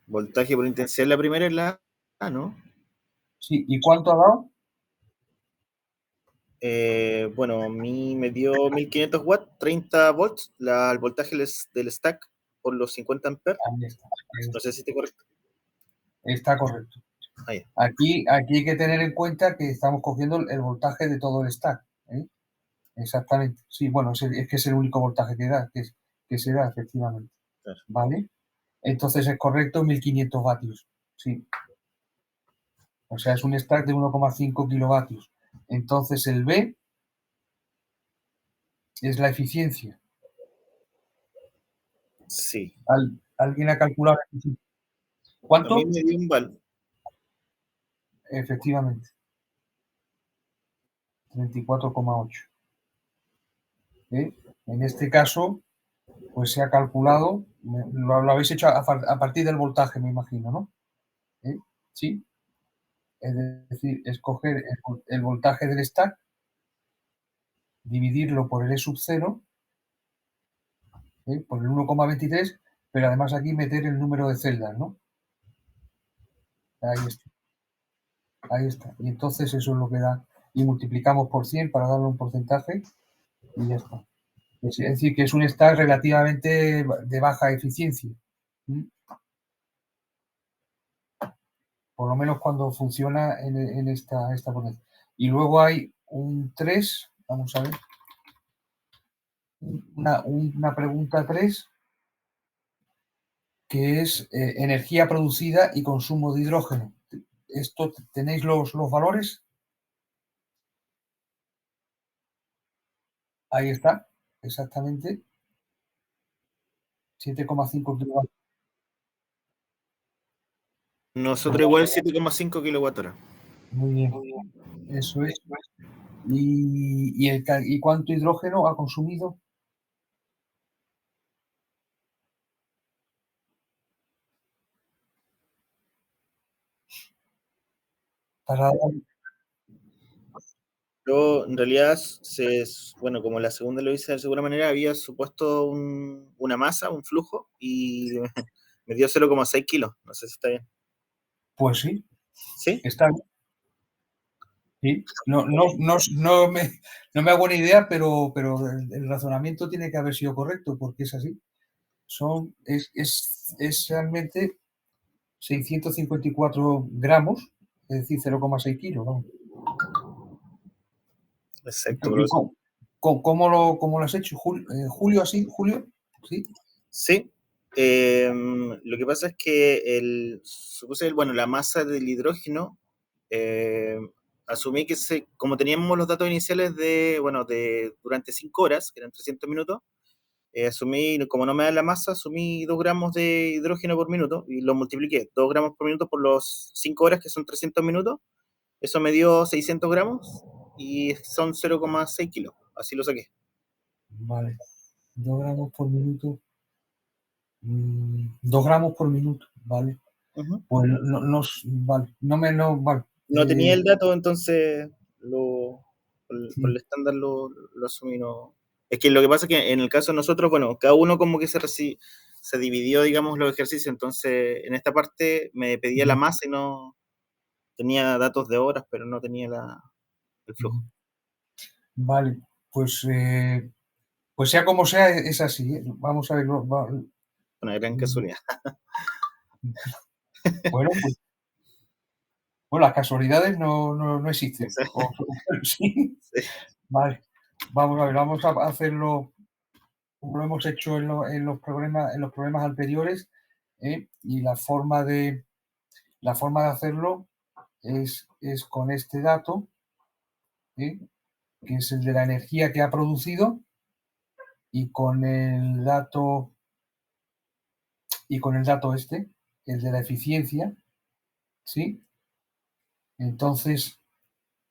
Voltaje por intensidad, la primera es la A, ¿no? Sí, ¿y cuánto ha dado? Bueno, a mí me dio 1500 watts, 30 volts, el voltaje del stack por los 50 amperes. Ahí está. No sé si está correcto. Está correcto. Aquí hay que tener en cuenta que estamos cogiendo el voltaje de todo el stack, ¿eh? Exactamente. Sí, bueno, es que es el único voltaje que se da, efectivamente. Claro. ¿Vale? Entonces es correcto 1500 vatios. Sí. O sea, es un stack de 1,5 kilovatios. Entonces el B es la eficiencia. Sí. ¿Alguien ha calculado la eficiencia? ¿Cuánto? A mí me dio un val. Efectivamente. 34,8. En este caso, pues se ha calculado, lo habéis hecho a partir del voltaje, me imagino, ¿no? Sí. Es decir, escoger el voltaje del stack, dividirlo por el E sub 0, por el 1,23, pero además aquí meter el número de celdas, ¿no? Ahí está. Y entonces eso es lo que da. Y multiplicamos por 100 para darle un porcentaje y ya está. Es decir, que es un stack relativamente de baja eficiencia. Por lo menos cuando funciona en esta potencia. Y luego hay un 3, vamos a ver. Una pregunta 3, que es energía producida y consumo de hidrógeno. ¿Esto tenéis los valores? Ahí está, exactamente. 7,5 kilovatios. Nosotros igual 7,5 kWh. Muy bien, eso es. ¿Y cuánto hidrógeno ha consumido? Yo, en realidad, bueno, como la segunda lo hice de alguna manera, había supuesto una masa, un flujo, y me dio 0,6 kilos. No sé si está bien. Pues sí. ¿Sí? Está bien. Sí. No me hago una idea, pero el razonamiento tiene que haber sido correcto, porque es así. Es realmente 654 gramos, es decir, 0,6 kilos. Vamos. Exacto. ¿Cómo lo has hecho? ¿Julio así? ¿Julio? Sí. Sí. Lo que pasa es que supuse, bueno, la masa del hidrógeno, asumí que como teníamos los datos iniciales durante 5 horas, que eran 300 minutos, asumí, como no me da la masa, asumí 2 gramos de hidrógeno por minuto y lo multipliqué, 2 gramos por minuto por los 5 horas, que son 300 minutos. Eso me dio 600 gramos y son 0,6 kilos. Así lo saqué. Vale. 2 gramos por minuto. 2 gramos por minuto, ¿vale? Pues vale. No tenía el dato, entonces por el estándar lo asumí. No. Es que lo que pasa es que en el caso de nosotros, bueno, cada uno como que se dividió, digamos, los ejercicios. Entonces, en esta parte me pedía la masa y no tenía datos de horas, pero no tenía el flujo. Vale, pues sea como sea, es así. Vamos a ver. Una gran casualidad. Bueno, pues las casualidades no existen. Sí. Vale, vamos a ver, vamos a hacerlo como lo hemos hecho en los problemas anteriores, y la forma de hacerlo es con este dato, que es el de la energía que ha producido, y con el dato este, el de la eficiencia, ¿sí? Entonces,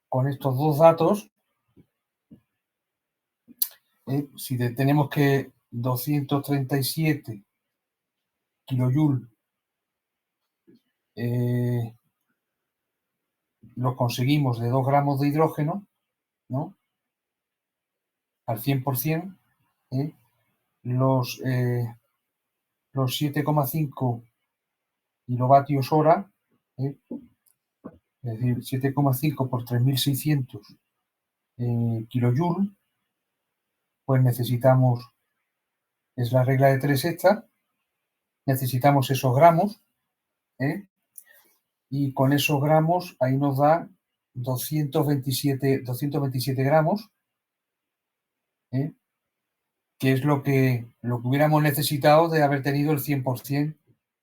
con estos dos datos, si tenemos que 237 kilojoule los conseguimos de 2 gramos de hidrógeno, ¿no? Al 100%, los 7,5 kilovatios hora, es decir, 7,5 por 3.600 kilojoule, pues necesitamos, es la regla de 3 esta, necesitamos esos gramos, y con esos gramos ahí nos da 227 gramos, que es lo que hubiéramos necesitado de haber tenido el 100%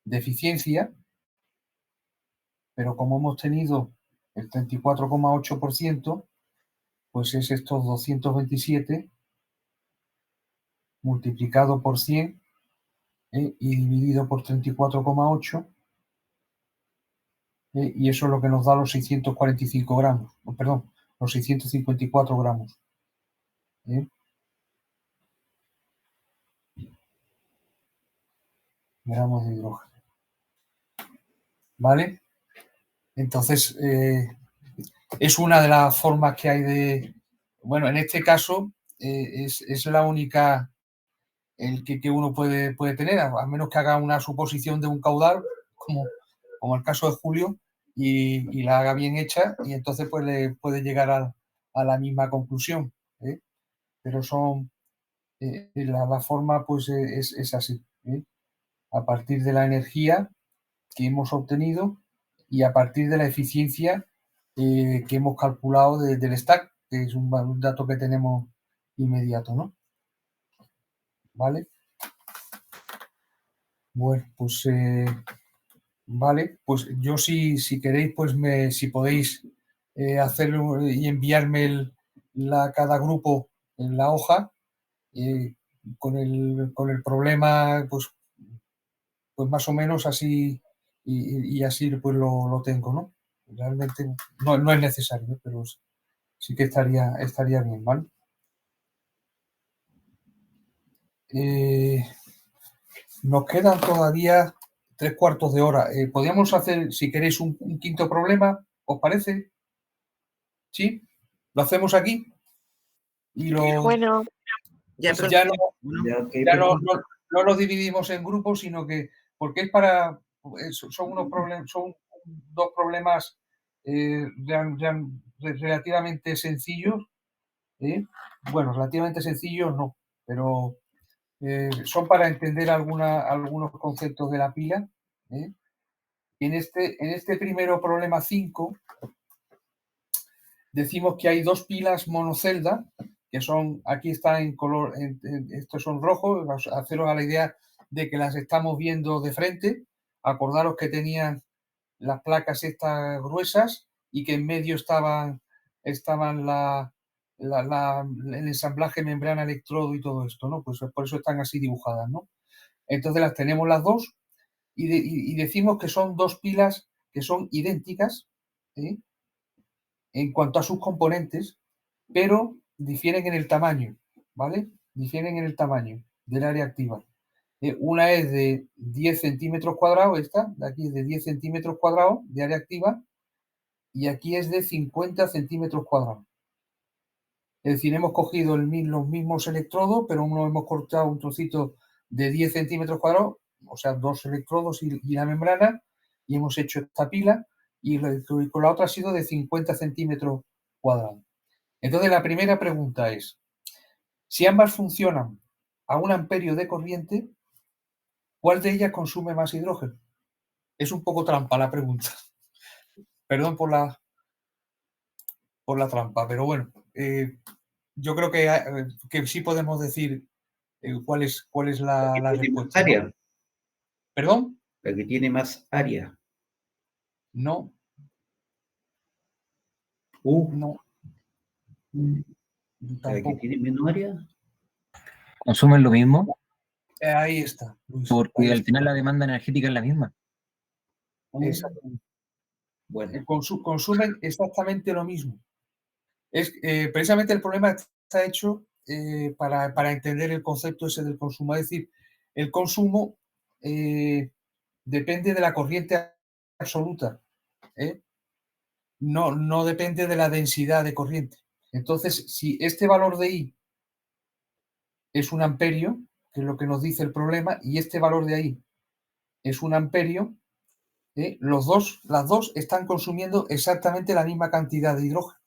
de eficiencia, pero como hemos tenido el 34,8%, pues es estos 227 multiplicado por 100 y dividido por 34,8, y eso es lo que nos da los 645 gramos, perdón, los 654 gramos. Gramos de hidrógeno. ¿Vale? Entonces, es una de las formas que hay de... Bueno, en este caso es la única que uno puede tener, a menos que haga una suposición de un caudal, como el caso de Julio, y la haga bien hecha, y entonces pues le puede llegar a la misma conclusión. Pero la forma pues es así. A partir de la energía que hemos obtenido y a partir de la eficiencia que hemos calculado del stack, que es un dato que tenemos inmediato, ¿no? ¿Vale? Bueno, pues vale, pues yo si queréis, pues si podéis hacerlo y enviarme cada grupo en la hoja con el problema, pues más o menos así, y así pues lo tengo, ¿no? Realmente no es necesario, pero sí que estaría bien, ¿vale? Nos quedan todavía 3/4 de hora. Podríamos hacer, si queréis, un quinto problema, ¿os parece? ¿Sí? ¿Lo hacemos aquí? Y Bueno, Ya, pues ya pero no los dividimos en grupos, sino que, porque es para, son unos problemas, son 2 problemas relativamente sencillos, ¿eh? Bueno, relativamente sencillos no, pero son para entender algunos conceptos de la pila, ¿eh? En este primero problema 5 decimos que hay 2 pilas monocelda, que son, aquí está en color, estos son rojos, haceros a la idea de que las estamos viendo de frente. Acordaros que tenían las placas estas gruesas y que en medio estaban el ensamblaje membrana, electrodo y todo esto, ¿no? Pues por eso están así dibujadas, ¿no? Entonces las tenemos las dos y decimos que son 2 pilas que son idénticas, ¿eh? En cuanto a sus componentes, pero difieren en el tamaño, ¿vale? Difieren en el tamaño del área activa. Una es de 10 centímetros cuadrados, esta de aquí es de 10 centímetros cuadrados de área activa, y aquí es de 50 centímetros cuadrados. Es decir, hemos cogido los mismos electrodos, pero uno hemos cortado un trocito de 10 centímetros cuadrados, o sea, 2 electrodos y la membrana, y hemos hecho esta pila, y con la otra ha sido de 50 centímetros cuadrados. Entonces, la primera pregunta es, si ambas funcionan a 1 amperio de corriente, ¿cuál de ellas consume más hidrógeno? Es un poco trampa la pregunta. Perdón por la trampa, pero bueno, yo creo que sí podemos decir cuál es la respuesta. Área. ¿Perdón? La que tiene más área. No. No. ¿La que tiene menos área? ¿Consumen lo mismo? Ahí está, Luis. Porque Ahí al está. final la demanda energética es la misma. Exactamente. Bueno. Consumen exactamente lo mismo. Precisamente el problema está hecho para entender el concepto ese del consumo. Es decir, el consumo depende de la corriente absoluta. No depende de la densidad de corriente. Entonces, si este valor de I es 1 amperio, que es lo que nos dice el problema, y este valor de ahí es 1 amperio, las dos están consumiendo exactamente la misma cantidad de hidrógeno.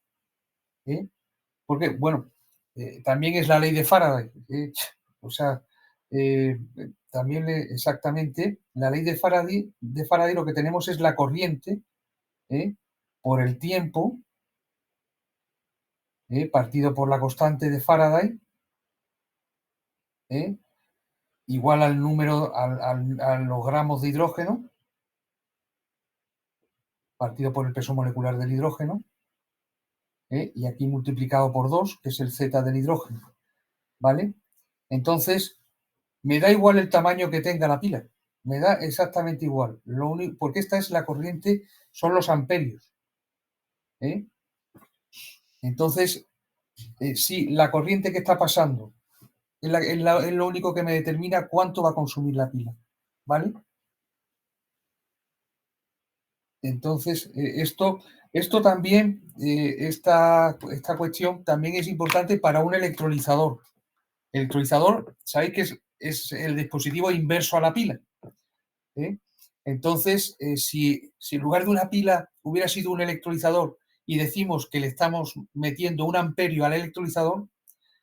Porque, bueno, también es la ley de Faraday. O sea, también exactamente la ley de Faraday lo que tenemos es la corriente por el tiempo partido por la constante de Faraday igual al número, a los gramos de hidrógeno partido por el peso molecular del hidrógeno y aquí multiplicado por 2, que es el Z del hidrógeno, ¿vale? Entonces, me da igual el tamaño que tenga la pila, me da exactamente igual, porque esta es la corriente, son los amperios. Entonces, si la corriente que está pasando es lo único que me determina cuánto va a consumir la pila, ¿vale? Entonces, esto también, esta cuestión también es importante para un electrolizador. El electrolizador, sabéis que es el dispositivo inverso a la pila. Entonces, si en lugar de una pila hubiera sido un electrolizador y decimos que le estamos metiendo 1 amperio al electrolizador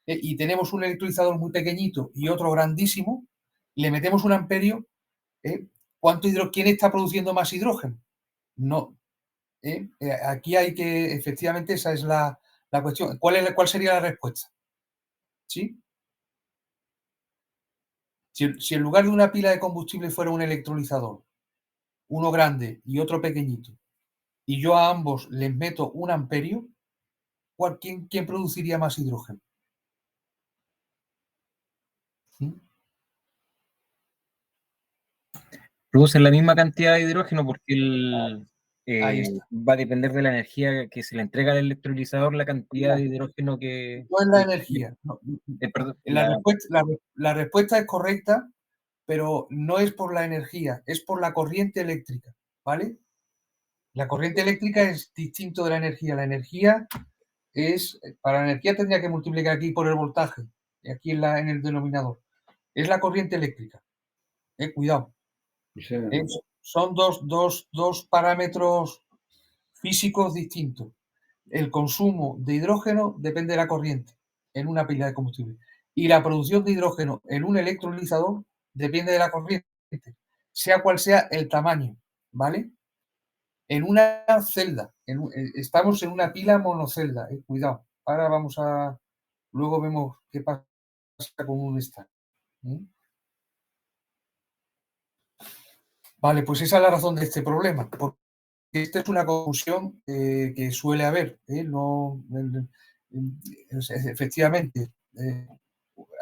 y tenemos un electrolizador muy pequeñito y otro grandísimo, le metemos 1 amperio, ¿quién está produciendo más hidrógeno? No. Aquí hay que, efectivamente, esa es la cuestión. ¿Cuál sería la respuesta? ¿Sí? Si en lugar de una pila de combustible fuera un electrolizador, uno grande y otro pequeñito, y yo a ambos les meto 1 amperio, ¿quién produciría más hidrógeno? ¿Sí? producen la misma cantidad de hidrógeno porque Ahí va a depender de la energía que se le entrega al electrolizador, la cantidad de hidrógeno que... no es la energía. perdón, La respuesta es correcta, pero no es por la energía, es por la corriente eléctrica, ¿vale? La corriente eléctrica es distinto de la energía. La energía para la energía tendría que multiplicar aquí por el voltaje, aquí en el denominador. Es la corriente eléctrica. Cuidado. Son dos parámetros físicos distintos. El consumo de hidrógeno depende de la corriente en una pila de combustible. Y la producción de hidrógeno en un electrolizador depende de la corriente, sea cual sea el tamaño, ¿vale? En una celda, estamos en una pila monocelda, cuidado. Ahora luego vemos qué pasa con un estadio. Vale, pues esa es la razón de este problema, porque esta es una confusión que suele haber, efectivamente,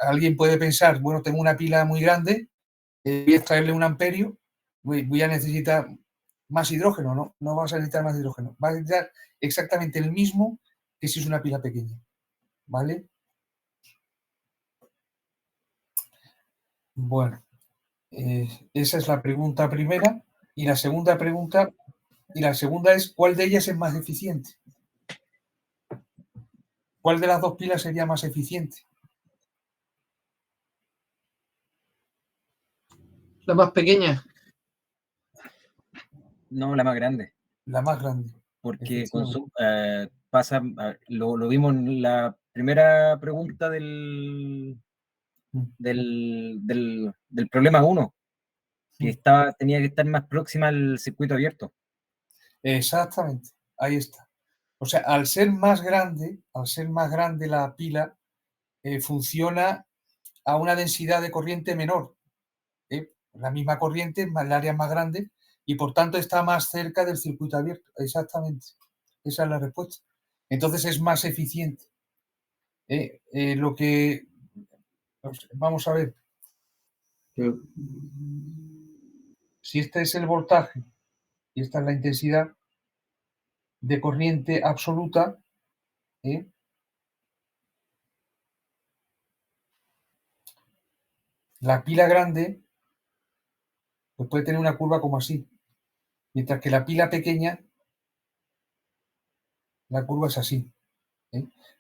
alguien puede pensar, bueno, tengo una pila muy grande, voy a extraerle 1 amperio, voy a necesitar más hidrógeno, no vas a necesitar más hidrógeno, vas a necesitar exactamente el mismo que si es una pila pequeña, ¿vale? Bueno, esa es la pregunta primera, y la segunda pregunta, es ¿cuál de ellas es más eficiente? ¿Cuál de las dos pilas sería más eficiente? La más pequeña. No, la más grande. La más grande. Porque pasa, lo vimos en la primera pregunta del problema 1, que tenía que estar más próxima al circuito abierto. Exactamente, ahí está. O sea, al ser más grande la pila, funciona a una densidad de corriente menor. La misma corriente, el área más grande, y por tanto está más cerca del circuito abierto. Exactamente. Esa es la respuesta. Entonces es más eficiente. Vamos a ver. Si este es el voltaje y esta es la intensidad de corriente absoluta, la pila grande pues puede tener una curva como así, mientras que la pila pequeña, la curva es así.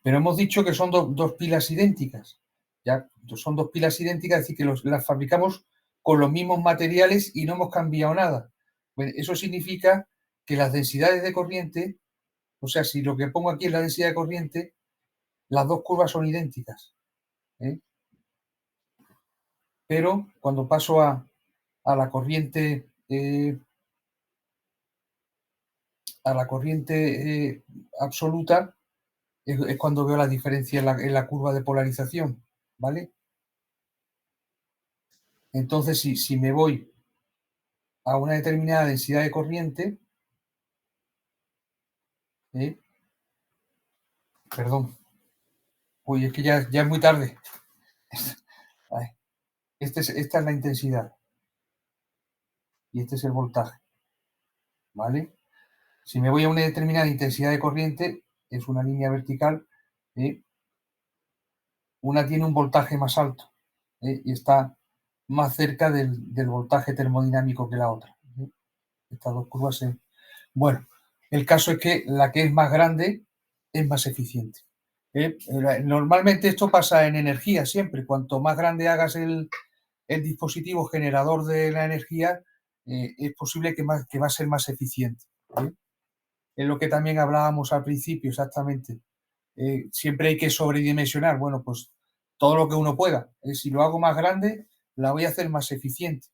Pero hemos dicho que son dos pilas idénticas. Ya son dos pilas idénticas, es decir, que las fabricamos con los mismos materiales y no hemos cambiado nada. Bueno, eso significa que las densidades de corriente, o sea, si lo que pongo aquí es la densidad de corriente, las dos curvas son idénticas. Pero cuando paso a la corriente absoluta, es cuando veo la diferencia en la curva de polarización, ¿vale? Entonces, si me voy a una determinada densidad de corriente, perdón, uy, es que ya es muy tarde. Esta es la intensidad y este es el voltaje, ¿vale? Si me voy a una determinada intensidad de corriente, es una línea vertical, una tiene un voltaje más alto y está más cerca del voltaje termodinámico que la otra. Estas dos curvas. Bueno, el caso es que la que es más grande es más eficiente. Normalmente esto pasa en energía siempre. Cuanto más grande hagas el dispositivo generador de la energía, es posible que va a ser más eficiente. Es lo que también hablábamos al principio, exactamente. Siempre hay que sobredimensionar. Bueno, pues todo lo que uno pueda. Si lo hago más grande, la voy a hacer más eficiente,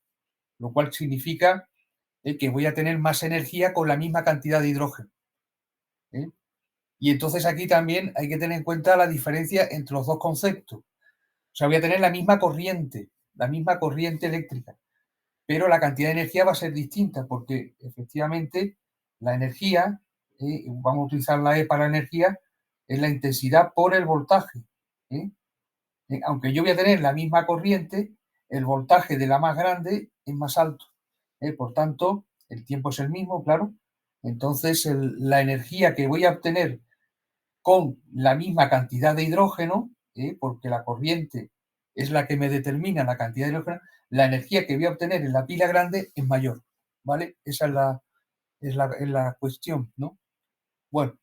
lo cual significa que voy a tener más energía con la misma cantidad de hidrógeno. Y entonces aquí también hay que tener en cuenta la diferencia entre los dos conceptos. O sea, voy a tener la misma corriente eléctrica, pero la cantidad de energía va a ser distinta porque efectivamente la energía, vamos a utilizar la E para energía, es la intensidad por el voltaje. Aunque yo voy a tener la misma corriente, el voltaje de la más grande es más alto. Por tanto, el tiempo es el mismo, claro. Entonces, la energía que voy a obtener con la misma cantidad de hidrógeno, porque la corriente es la que me determina la cantidad de hidrógeno, la energía que voy a obtener en la pila grande es mayor, ¿vale? Esa es la cuestión, ¿no? Bueno,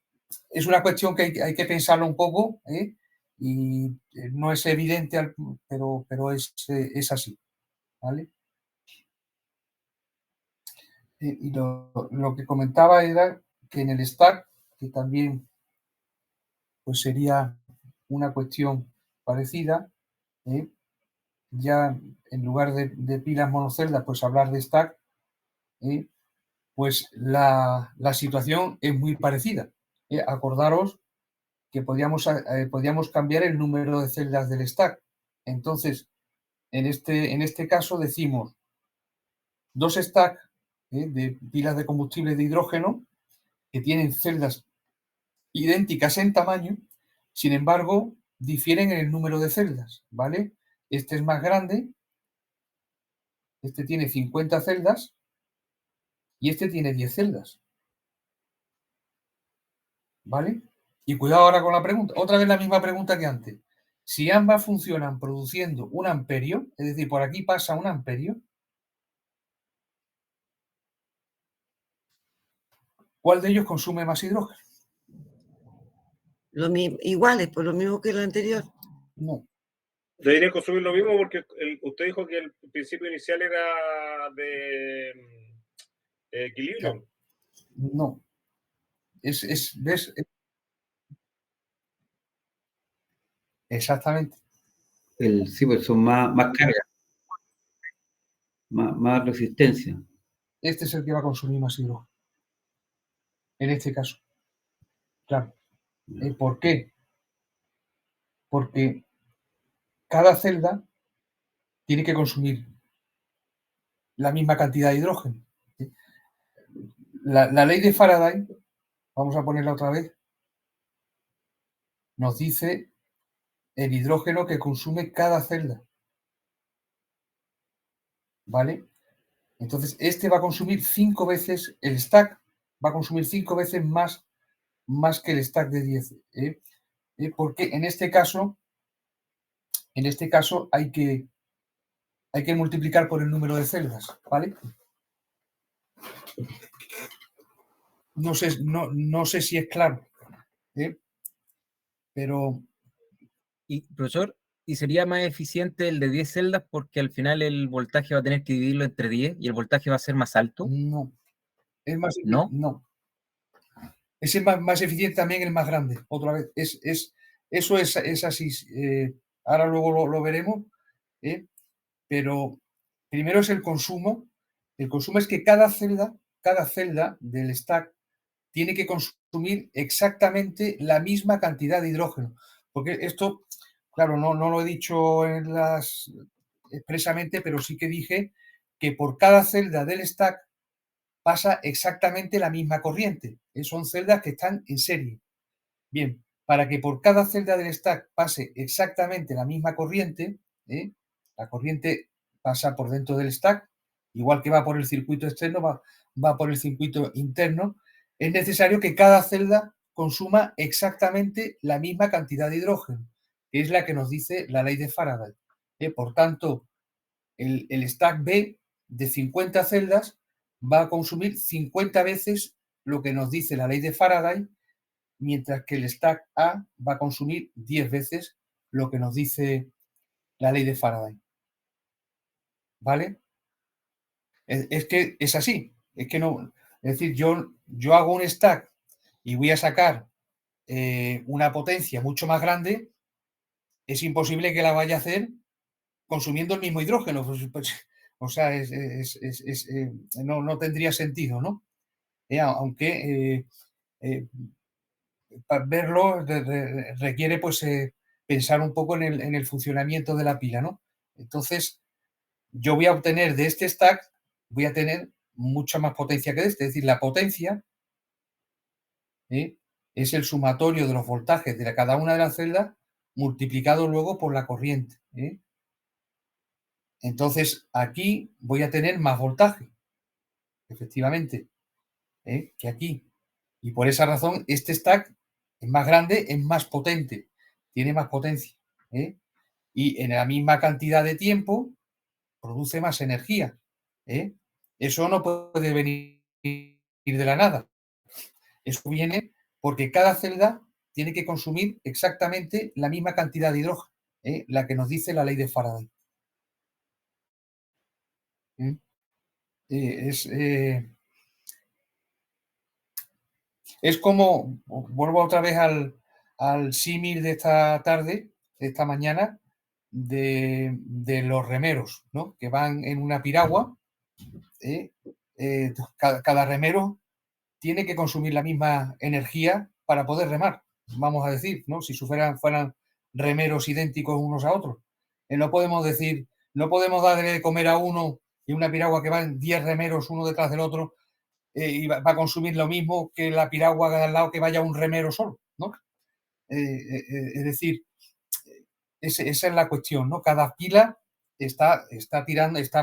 es una cuestión que hay que pensarlo un poco, y no es evidente, pero es así, ¿vale? Y lo que comentaba era que en el stack, que también pues sería una cuestión parecida, ya en lugar de pilas monoceldas, pues hablar de stack, pues la situación es muy parecida. Acordaros que podíamos cambiar el número de celdas del stack. Entonces, en este caso decimos 2 stacks de pilas de combustible de hidrógeno que tienen celdas idénticas en tamaño, sin embargo, difieren en el número de celdas, ¿vale? Este es más grande, este tiene 50 celdas y este tiene 10 celdas, ¿vale? Y cuidado ahora con la pregunta, otra vez la misma pregunta que antes. Si ambas funcionan produciendo 1 amperio, es decir, por aquí pasa 1 amperio, ¿cuál de ellos consume más hidrógeno? Iguales, por lo mismo que lo anterior. No. Debería consumir lo mismo porque usted dijo que el principio inicial era de equilibrio. No. ¿Ves? Exactamente. Sí, pues son más carga, más resistencia. Este es el que va a consumir más hidrógeno. En este caso. Claro. ¿Por qué? Porque cada celda tiene que consumir la misma cantidad de hidrógeno. La ley de Faraday, vamos a ponerla otra vez, nos dice el hidrógeno que consume cada celda. ¿Vale? Entonces, este va a consumir 5 veces, el stack va a consumir 5 veces más que el stack de 10. Porque en este caso hay que multiplicar por el número de celdas, ¿vale? No sé si es claro, pero... Y, profesor, ¿y sería más eficiente el de 10 celdas porque al final el voltaje va a tener que dividirlo entre 10 y el voltaje va a ser más alto? No. Es más, ¿No? No. Ese es más eficiente también el más grande, otra vez. Eso es así. Ahora luego lo veremos, pero primero es el consumo. El consumo es que cada celda del stack tiene que consumir exactamente la misma cantidad de hidrógeno. Porque esto, claro, no lo he dicho expresamente, pero sí que dije que por cada celda del stack pasa exactamente la misma corriente. Son celdas que están en serie. Bien, para que por cada celda del stack pase exactamente la misma corriente, la corriente pasa por dentro del stack, igual que va por el circuito externo, va por el circuito interno, es necesario que cada celda consuma exactamente la misma cantidad de hidrógeno, que es la que nos dice la ley de Faraday. Por tanto, el stack B de 50 celdas va a consumir 50 veces lo que nos dice la ley de Faraday, mientras que el stack A va a consumir 10 veces lo que nos dice la ley de Faraday. ¿Vale? Es que es así. Es que no. Es decir, yo hago un stack y voy a sacar una potencia mucho más grande. Es imposible que la vaya a hacer consumiendo el mismo hidrógeno. O sea, no tendría sentido, ¿no? Aunque para verlo requiere pues pensar un poco en el funcionamiento de la pila, ¿no? Entonces, yo voy a obtener de este stack, voy a tener mucha más potencia que de este. Es decir, la potencia es el sumatorio de los voltajes de cada una de las celdas multiplicado luego por la corriente. Entonces, aquí voy a tener más voltaje. efectivamente, que aquí. Y por esa razón, este stack es más grande, es más potente, tiene más potencia. Y en la misma cantidad de tiempo produce más energía. Eso no puede venir de la nada. Eso viene porque cada celda tiene que consumir exactamente la misma cantidad de hidrógeno, la que nos dice la ley de Faraday. Es como, vuelvo otra vez al símil de esta tarde, de esta mañana, de los remeros, ¿no? Que van en una piragua. Cada remero tiene que consumir la misma energía para poder remar, vamos a decir, ¿no? Si fueran remeros idénticos unos a otros. No podemos decir, no podemos darle de comer a uno y una piragua que van 10 remeros uno detrás del otro y va a consumir lo mismo que la piragua de al lado que vaya un remero solo, ¿no? Es decir, esa es la cuestión, ¿no? Cada pila está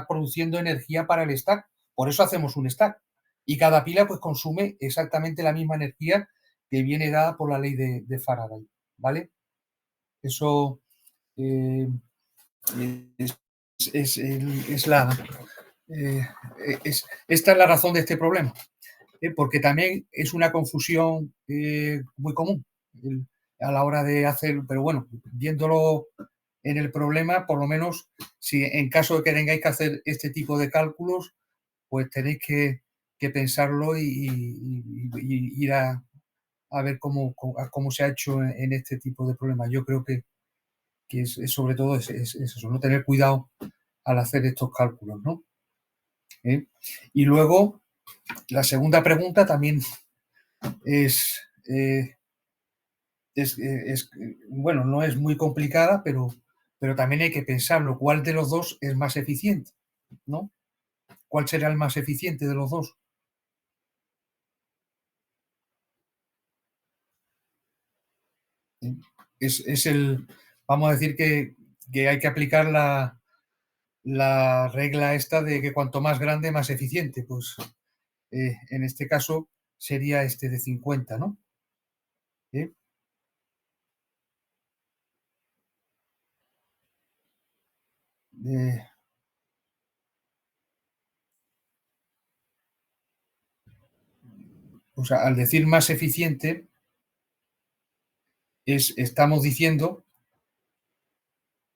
produciendo energía para el stack, por eso hacemos un stack. Y cada pila pues consume exactamente la misma energía que viene dada por la ley de Faraday, ¿vale? Eso esta es la razón de este problema, porque también es una confusión muy común a la hora de hacer, pero bueno, viéndolo en el problema, por lo menos, si en caso de que tengáis que hacer este tipo de cálculos, pues tenéis que pensarlo y ir a ver cómo se ha hecho en este tipo de problemas. Yo creo que es sobre todo es eso, no tener cuidado al hacer estos cálculos, ¿no? Y luego, la segunda pregunta también es bueno, no es muy complicada, pero también hay que pensarlo. ¿Cuál de los dos es más eficiente? ¿No? ¿Cuál será el más eficiente de los dos? Vamos a decir que hay que aplicar la regla esta de que cuanto más grande, más eficiente. Pues en este caso sería este de 50, ¿no? O sea, al decir más eficiente, estamos diciendo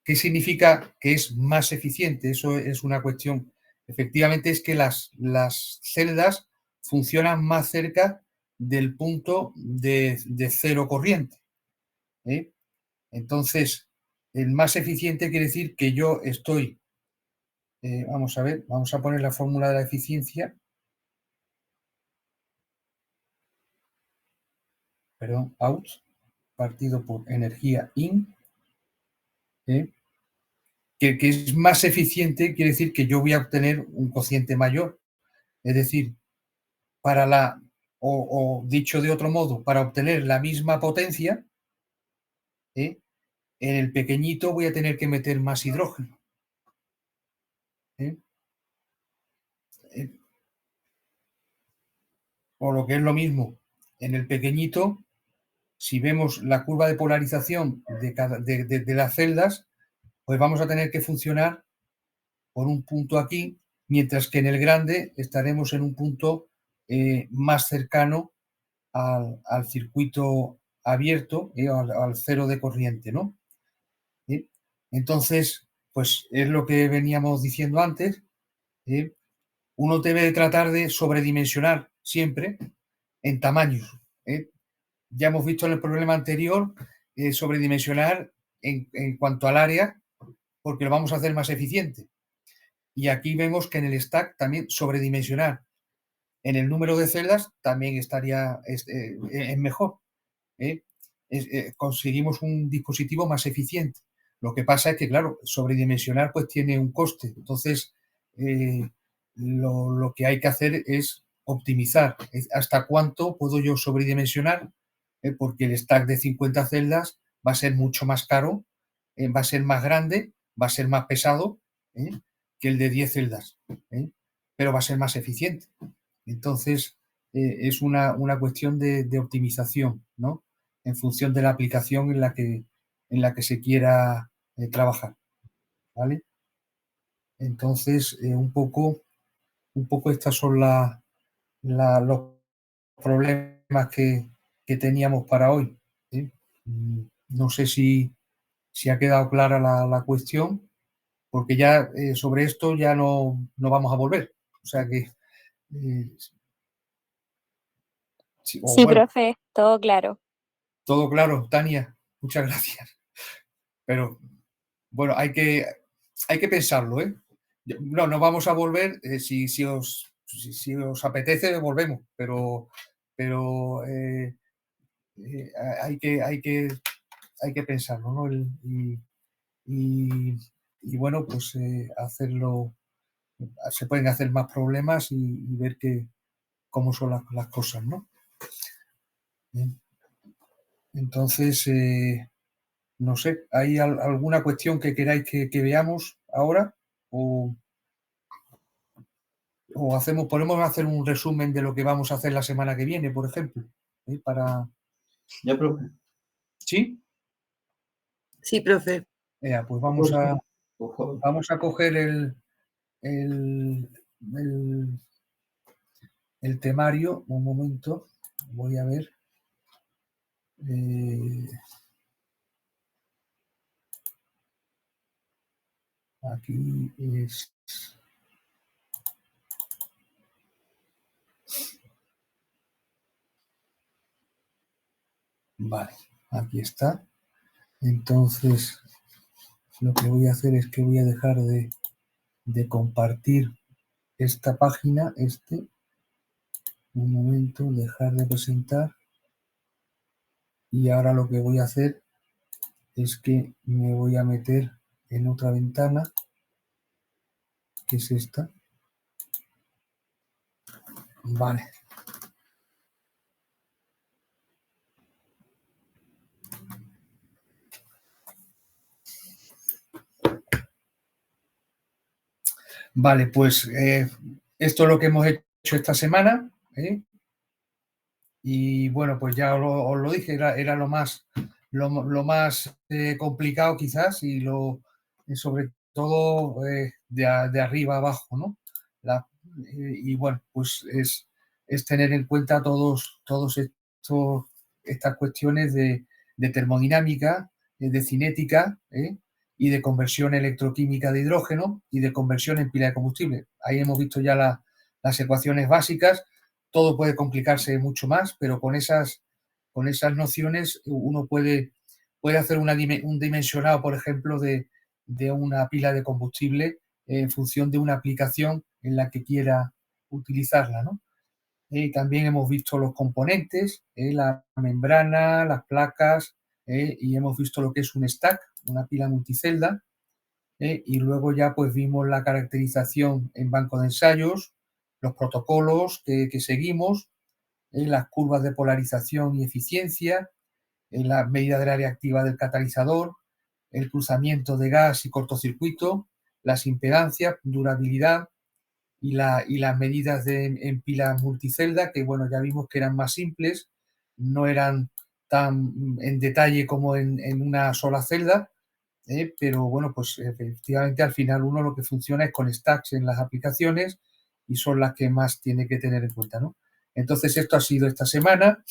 qué significa que es más eficiente. Eso es una cuestión. Efectivamente, es que las celdas funcionan más cerca del punto de cero corriente. Entonces, el más eficiente quiere decir que yo estoy. Vamos a ver, vamos a poner la fórmula de la eficiencia. Perdón, out, partido por energía in. Que es más eficiente quiere decir que yo voy a obtener un cociente mayor. Es decir, o dicho de otro modo, para obtener la misma potencia, en el pequeñito voy a tener que meter más hidrógeno. O lo que es lo mismo, en el pequeñito, si vemos la curva de polarización de las celdas, pues vamos a tener que funcionar por un punto aquí, mientras que en el grande estaremos en un punto más cercano al circuito abierto, al cero de corriente, ¿no? Entonces, pues es lo que veníamos diciendo antes. Uno debe de tratar de sobredimensionar siempre en tamaños. Ya hemos visto en el problema anterior sobredimensionar en cuanto al área, porque lo vamos a hacer más eficiente. Y aquí vemos que en el stack también sobredimensionar en el número de celdas también estaría es mejor. Conseguimos un dispositivo más eficiente. Lo que pasa es que, claro, sobredimensionar pues tiene un coste. Entonces, lo que hay que hacer es optimizar. ¿Hasta cuánto puedo yo sobredimensionar? Porque el stack de 50 celdas va a ser mucho más caro, va a ser más grande, va a ser más pesado que el de 10 celdas, pero va a ser más eficiente. Entonces, es una cuestión de optimización, ¿no? En función de la aplicación en la que se quiera trabajar, ¿vale? Entonces, un poco estas son los problemas que teníamos para hoy, ¿sí? No sé si ha quedado clara la cuestión, porque ya sobre esto ya no vamos a volver. O sea que... sí, bueno, profe, todo claro. todo claro, Tania, muchas gracias. Pero bueno, hay que pensarlo, ¿eh? No vamos a volver, si os apetece, volvemos, pero hay que pensarlo, ¿no? Y bueno, pues hacerlo, se pueden hacer más problemas y ver cómo son las cosas, ¿no? Bien. Entonces, no sé, ¿hay alguna cuestión que queráis que veamos ahora? ¿O podemos hacer un resumen de lo que vamos a hacer la semana que viene, por ejemplo? Para... Ya, profe. ¿Sí? Sí, profe. Pues vamos a coger el temario. Un momento, voy a ver. Aquí es... Vale, aquí está. Entonces, lo que voy a hacer es que voy a dejar de compartir esta página, un momento, dejar de presentar, y ahora lo que voy a hacer es que me voy a meter en otra ventana, que es esta. Vale. Vale, pues esto es lo que hemos hecho esta semana, ¿eh? Y bueno, pues ya os lo dije, era lo más complicado quizás, y sobre todo de arriba a abajo, ¿no? Y bueno, pues es tener en cuenta todas estas cuestiones de termodinámica, de cinética, y de conversión electroquímica de hidrógeno y de conversión en pila de combustible. Ahí hemos visto ya las ecuaciones básicas. Todo puede complicarse mucho más, pero con esas nociones uno puede hacer un dimensionado, por ejemplo, de una pila de combustible en función de una aplicación en la que quiera utilizarla, ¿no? También hemos visto los componentes, la membrana, las placas, y hemos visto lo que es un stack, una pila multicelda, y luego ya pues vimos la caracterización en banco de ensayos, los protocolos que seguimos, las curvas de polarización y eficiencia, la medida de la área activa del catalizador, el cruzamiento de gas y cortocircuito, las impedancias, durabilidad y las medidas en pilas multicelda, que bueno, ya vimos que eran más simples, no eran tan en detalle como en una sola celda, pero bueno, pues efectivamente al final uno lo que funciona es con stacks en las aplicaciones y son las que más tiene que tener en cuenta, ¿no? Entonces esto ha sido esta semana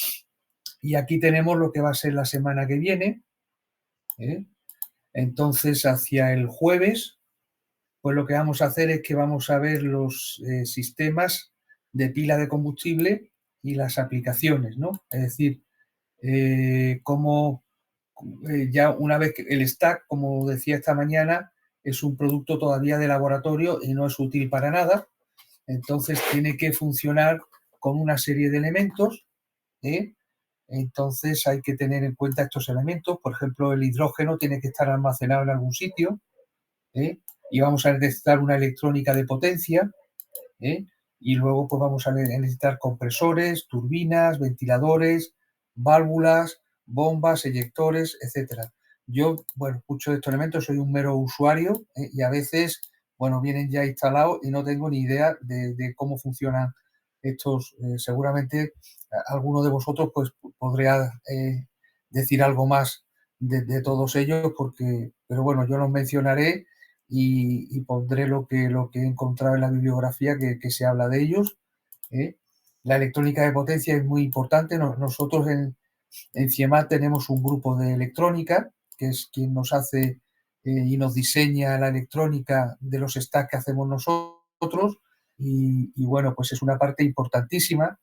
y aquí tenemos lo que va a ser la semana que viene. Entonces hacia el jueves, pues lo que vamos a hacer es que vamos a ver los sistemas de pila de combustible y las aplicaciones, ¿no? Es decir, cómo ya una vez que el stack, como decía esta mañana, es un producto todavía de laboratorio y no es útil para nada. Entonces tiene que funcionar con una serie de elementos. Entonces hay que tener en cuenta estos elementos. Por ejemplo, el hidrógeno tiene que estar almacenado en algún sitio. Y vamos a necesitar una electrónica de potencia. Y luego pues vamos a necesitar compresores, turbinas, ventiladores, válvulas, bombas, eyectores, etcétera. Yo, bueno, muchos de estos elementos soy un mero usuario, y a veces, bueno, vienen ya instalados y no tengo ni idea de cómo funcionan estos seguramente alguno de vosotros pues podría decir algo más de todos ellos, pero bueno, yo los mencionaré y pondré lo que he encontrado en la bibliografía que se habla de ellos. La electrónica de potencia es muy importante. Nosotros en CIEMAT tenemos un grupo de electrónica, que es quien nos hace y nos diseña la electrónica de los stacks que hacemos nosotros. Y bueno, pues es una parte importantísima,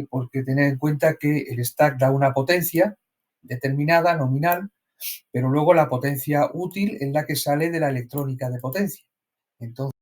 porque tener en cuenta que el stack da una potencia determinada, nominal, pero luego la potencia útil es la que sale de la electrónica de potencia. Entonces,